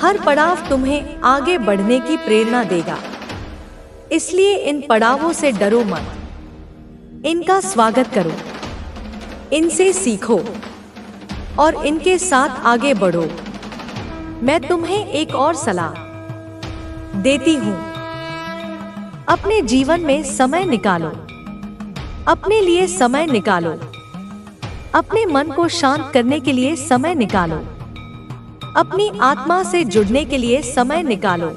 हर पड़ाव तुम्हें आगे बढ़ने की प्रेरणा देगा। इसलिए इन पड़ावों से डरो मत, इनका स्वागत करो, इनसे सीखो और इनके साथ आगे बढ़ो। मैं तुम्हें एक और सलाह देती हूँ। अपने जीवन में समय निकालो, अपने लिए समय निकालो, अपने मन को शांत करने के लिए समय निकालो, अपनी आत्मा से जुड़ने के लिए समय निकालो।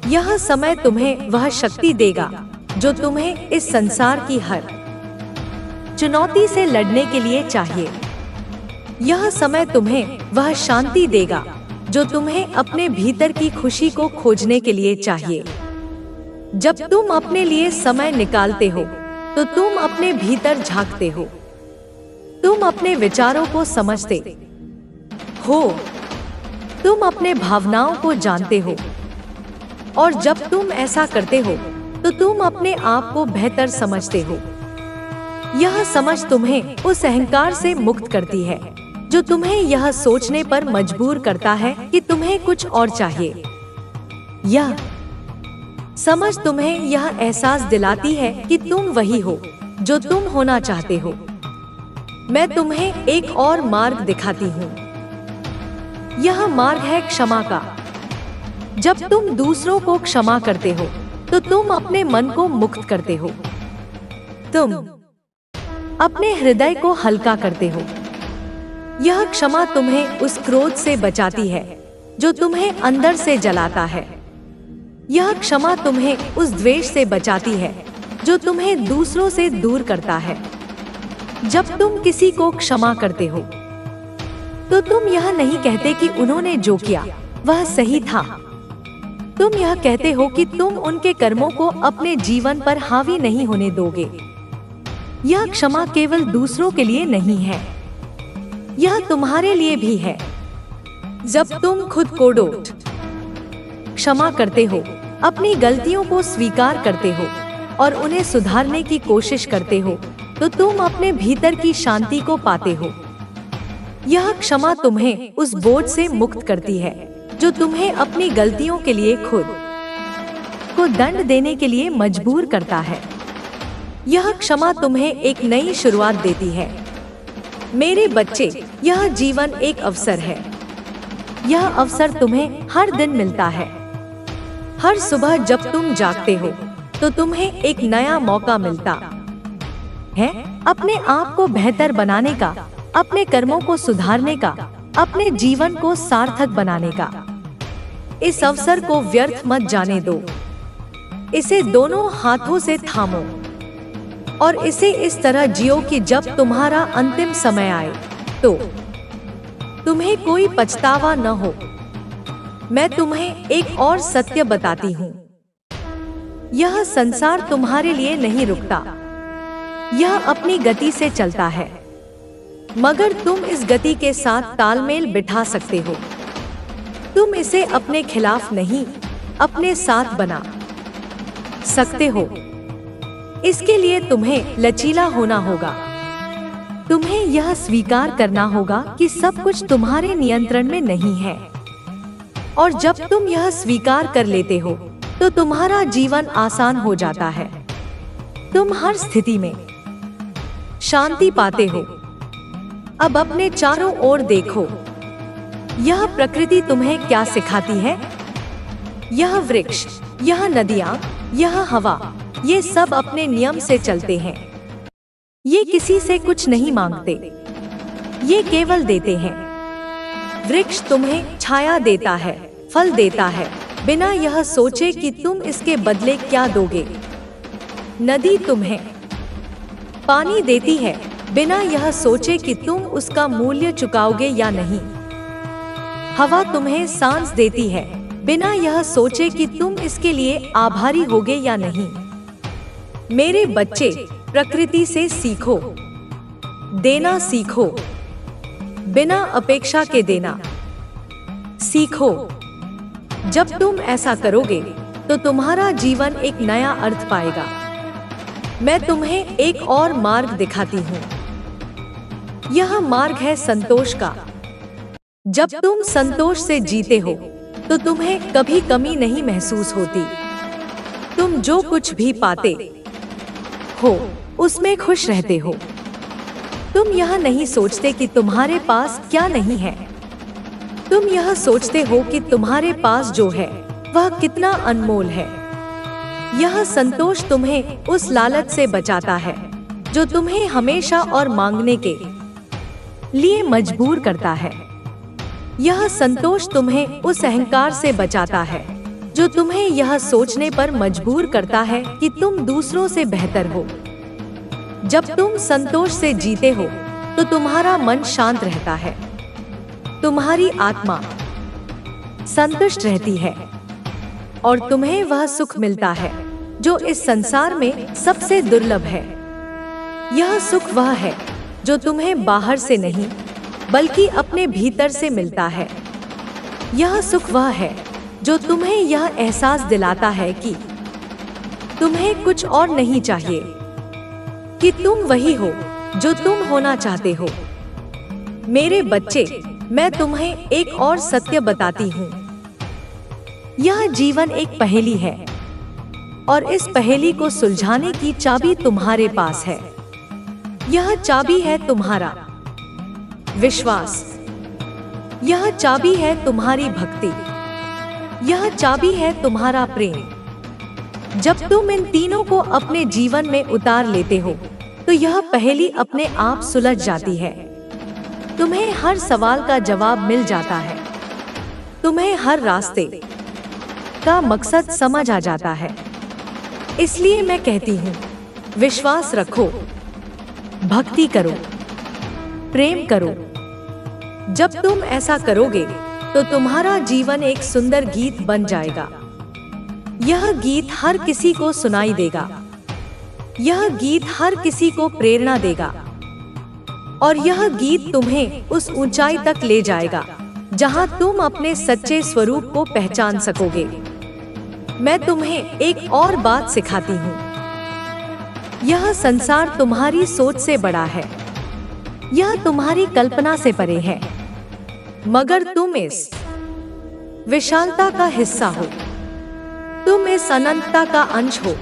यह समय तुम्हें वह शक्ति देगा जो तुम्हें इस संसार की हर चुनौती से लड़ने के लिए चाहिए। यह समय तुम्हें वह शांति देगा जो तुम्हें अपने भीतर की खुशी को खोजने के लिए चाहिए। जब तुम अपने लिए समय निकालते हो तो तुम अपने भीतर झांकते हो, तुम अपने विचारों को समझते हो, तुम अपने भावनाओं को जानते हो, और जब तुम ऐसा करते हो तो तुम अपने आप को बेहतर समझते हो। यह समझ तुम्हें उस अहंकार से मुक्त करती है जो तुम्हें यह सोचने पर मजबूर करता है कि तुम्हें कुछ और चाहिए। यह समझ तुम्हें यह एहसास दिलाती है कि तुम वही हो जो तुम होना चाहते हो। मैं तुम्हें एक और मार्ग दिखाती हूँ। यह मार्ग है क्षमा का। जब तुम दूसरों को क्षमा करते हो तो तुम अपने मन को मुक्त करते हो, तुम अपने हृदय को हल्का करते हो। यह क्षमा तुम्हें उस क्रोध से बचाती है जो तुम्हें अंदर से जलाता है। यह क्षमा तुम्हें उस द्वेष से बचाती है जो तुम्हें दूसरों से दूर करता है। जब तुम किसी को क्षमा करते हो तो तुम यह नहीं कहते कि उन्होंने जो किया वह सही था। तुम यह कहते हो कि तुम उनके कर्मों को अपने जीवन पर हावी नहीं होने दोगे। यह क्षमा केवल दूसरों के लिए नहीं है, यह तुम्हारे लिए भी है। जब तुम खुद को क्षमा करते हो, अपनी गलतियों को स्वीकार करते हो और उन्हें सुधारने की कोशिश करते हो, तो तुम अपने भीतर की शांति को पाते हो। यह क्षमा तुम्हें उस बोझ से मुक्त करती है जो तुम्हें अपनी गलतियों के लिए खुद को दंड देने के लिए मजबूर करता है। यह क्षमा तुम्हें एक नई शुरुआत देती है। मेरे बच्चे, यह जीवन एक अवसर है। यह अवसर तुम्हें हर दिन मिलता है। हर सुबह जब तुम जागते हो तो तुम्हें एक नया मौका मिलता है अपने आप को बेहतर बनाने का, अपने कर्मों को सुधारने का, अपने जीवन को सार्थक बनाने का। इस अवसर को व्यर्थ मत जाने दो। इसे दोनों हाथों से थामो और इसे इस तरह जियो कि जब तुम्हारा अंतिम समय आए तो तुम्हें कोई पछतावा न हो। मैं तुम्हें एक और सत्य बताती हूँ। यह संसार तुम्हारे लिए नहीं रुकता, यह अपनी गति से चलता है, मगर तुम इस गति के साथ तालमेल बिठा सकते हो। तुम इसे अपने खिलाफ नहीं, अपने साथ बना सकते हो। इसके लिए तुम्हें लचीला होना होगा। तुम्हें यह स्वीकार करना होगा कि सब कुछ तुम्हारे नियंत्रण में नहीं है। और जब तुम यह स्वीकार कर लेते हो तो तुम्हारा जीवन आसान हो जाता है। तुम हर स्थिति में शांति पाते हो। अब अपने चारों ओर देखो, यह प्रकृति तुम्हें क्या सिखाती है। यह वृक्ष, यह नदियाँ, यह हवा, ये सब अपने नियम से चलते हैं। ये किसी से कुछ नहीं मांगते, ये केवल देते हैं। वृक्ष तुम्हें छाया देता है, फल देता है, बिना यह सोचे कि तुम इसके बदले क्या दोगे। नदी तुम्हें पानी देती है, बिना यह सोचे कि तुम उसका मूल्य चुकाओगे या नहीं। हवा तुम्हें सांस देती है, बिना यह सोचे कि तुम इसके लिए आभारी होगे या नहीं। मेरे बच्चे, प्रकृति से सीखो, देना सीखो, बिना अपेक्षा के देना सीखो। जब तुम ऐसा करोगे तो तुम्हारा जीवन एक नया अर्थ पाएगा। मैं तुम्हें एक और मार्ग दिखाती हूँ। यह मार्ग है संतोष का। जब तुम संतोष से जीते हो तो तुम्हें कभी कमी नहीं महसूस होती। तुम जो कुछ भी पाते हो उसमें खुश रहते हो। तुम यह नहीं सोचते कि तुम्हारे पास क्या नहीं है। तुम यह सोचते हो कि तुम्हारे पास जो है वह कितना अनमोल है। यह संतोष तुम्हें उस लालच से बचाता है जो तुम्हें हमेशा और मांगने के लिए मजबूर करता है। यह संतोष तुम्हें उस अहंकार से बचाता है जो तुम्हें यह सोचने पर मजबूर करता है कि तुम दूसरों से बेहतर हो। जब तुम संतोष से जीते हो तो तुम्हारा मन शांत रहता है, तुम्हारी आत्मा संतुष्ट रहती है और तुम्हें वह सुख मिलता है जो इस संसार में सबसे दुर्लभ है। यह सुख वह है जो तुम्हें बाहर से नहीं बल्कि अपने भीतर से मिलता है। यह सुख वह है जो तुम्हें यह एहसास दिलाता है कि तुम्हें कुछ और नहीं चाहिए, कि तुम वही हो जो तुम होना चाहते हो। मेरे बच्चे, मैं तुम्हें एक और सत्य बताती हूँ। यह जीवन एक पहेली है और इस पहेली को सुलझाने की चाबी तुम्हारे पास है। यह चाबी है तुम्हारा विश्वास, यह चाबी है तुम्हारी भक्ति, यह चाबी है तुम्हारा प्रेम। जब तुम इन तीनों को अपने जीवन में उतार लेते हो तो यह पहेली अपने आप सुलझ जाती है। तुम्हें हर सवाल का जवाब मिल जाता है, तुम्हें हर रास्ते का मकसद समझ आ जाता है। इसलिए मैं कहती हूँ, विश्वास रखो, भक्ति करो, प्रेम करो। जब तुम ऐसा करोगे तो तुम्हारा जीवन एक सुंदर गीत बन जाएगा। यह गीत हर किसी को सुनाई देगा, यह गीत हर किसी को प्रेरणा देगा और यह गीत तुम्हें उस ऊंचाई तक ले जाएगा जहां तुम अपने सच्चे स्वरूप को पहचान सकोगे। मैं तुम्हें एक और बात सिखाती हूँ। यह संसार तुम्हारी सोच से बड़ा है, यह तुम्हारी कल्पना से परे है, मगर तुम इस विशालता का हिस्सा हो, तुम इस अनंतता का अंश हो।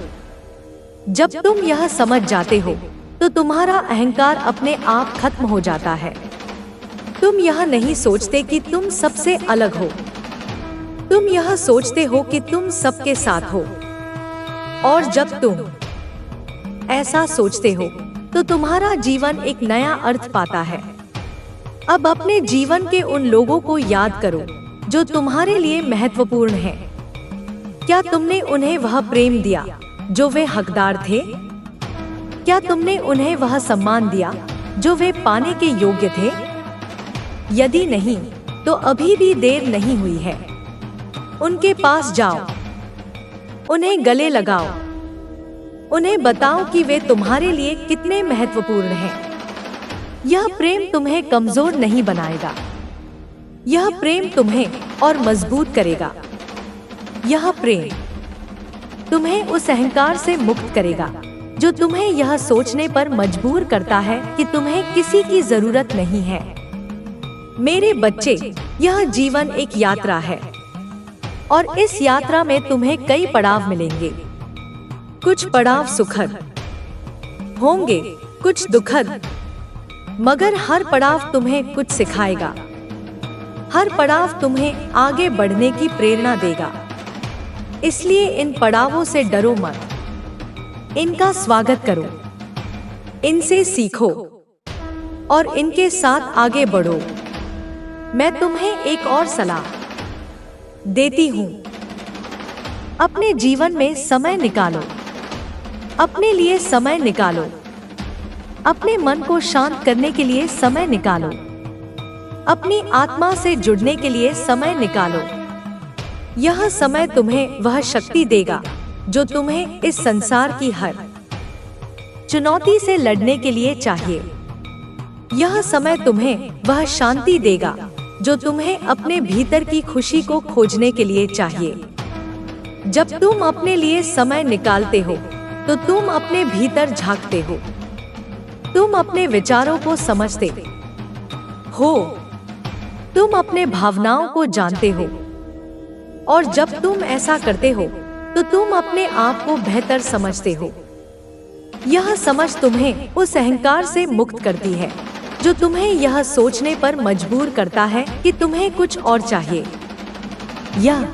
जब तुम यह समझ जाते हो तो तुम्हारा अहंकार अपने आप खत्म हो जाता है। तुम यह नहीं सोचते कि तुम सबसे अलग हो, तुम यह सोचते हो कि तुम सबके साथ हो। और जब तुम ऐसा सोचते हो तो तुम्हारा जीवन एक नया अर्थ पाता है। अब अपने जीवन के उन लोगों को याद करो जो तुम्हारे लिए महत्वपूर्ण हैं। क्या तुमने उन्हें वह प्रेम दिया जो वे हकदार थे? क्या तुमने उन्हें वह सम्मान दिया जो वे पाने के योग्य थे? यदि नहीं, तो अभी भी देर नहीं हुई है। उनके पास जाओ, उन्हें गले लगाओ, उन्हें बताओ कि वे तुम्हारे लिए कितने महत्वपूर्ण हैं। यह प्रेम तुम्हें कमजोर नहीं बनाएगा, यह प्रेम तुम्हें और मजबूत करेगा। यह प्रेम तुम्हें उस अहंकार से मुक्त करेगा जो तुम्हें यह सोचने पर मजबूर करता है कि तुम्हें किसी की जरूरत नहीं है। मेरे बच्चे, यह जीवन एक यात्रा है, और इस यात्रा में तुम्हें कई पड़ाव मिलेंगे। कुछ पड़ाव सुखद होंगे, कुछ दुखद, मगर हर पड़ाव तुम्हें कुछ सिखाएगा। हर पड़ाव तुम्हें आगे बढ़ने की प्रेरणा देगा। इसलिए इन पड़ावों से डरो मत, इनका स्वागत करो, इनसे सीखो और इनके साथ आगे बढ़ो। मैं तुम्हें एक और सलाह देती हूँ। अपने जीवन में समय निकालो, अपने लिए समय निकालो, अपने मन को शांत करने के लिए समय निकालो, अपनी आत्मा से जुड़ने के लिए समय निकालो। यह समय तुम्हें वह शक्ति देगा जो तुम्हें इस संसार की हर चुनौती से लड़ने के लिए चाहिए। यह समय तुम्हें वह शांति देगा जो तुम्हें अपने भीतर की खुशी को खोजने के लिए चाहिए। जब तुम अपने लिए समय निकालते हो तो तुम अपने भीतर झांकते हो, तुम अपने विचारों को समझते हो, तुम अपने भावनाओं को जानते हो, और जब तुम ऐसा करते हो तो तुम अपने आप को बेहतर समझते हो। यह समझ तुम्हें उस अहंकार से मुक्त करती है जो तुम्हें यह सोचने पर मजबूर करता है कि तुम्हें कुछ और चाहिए। यह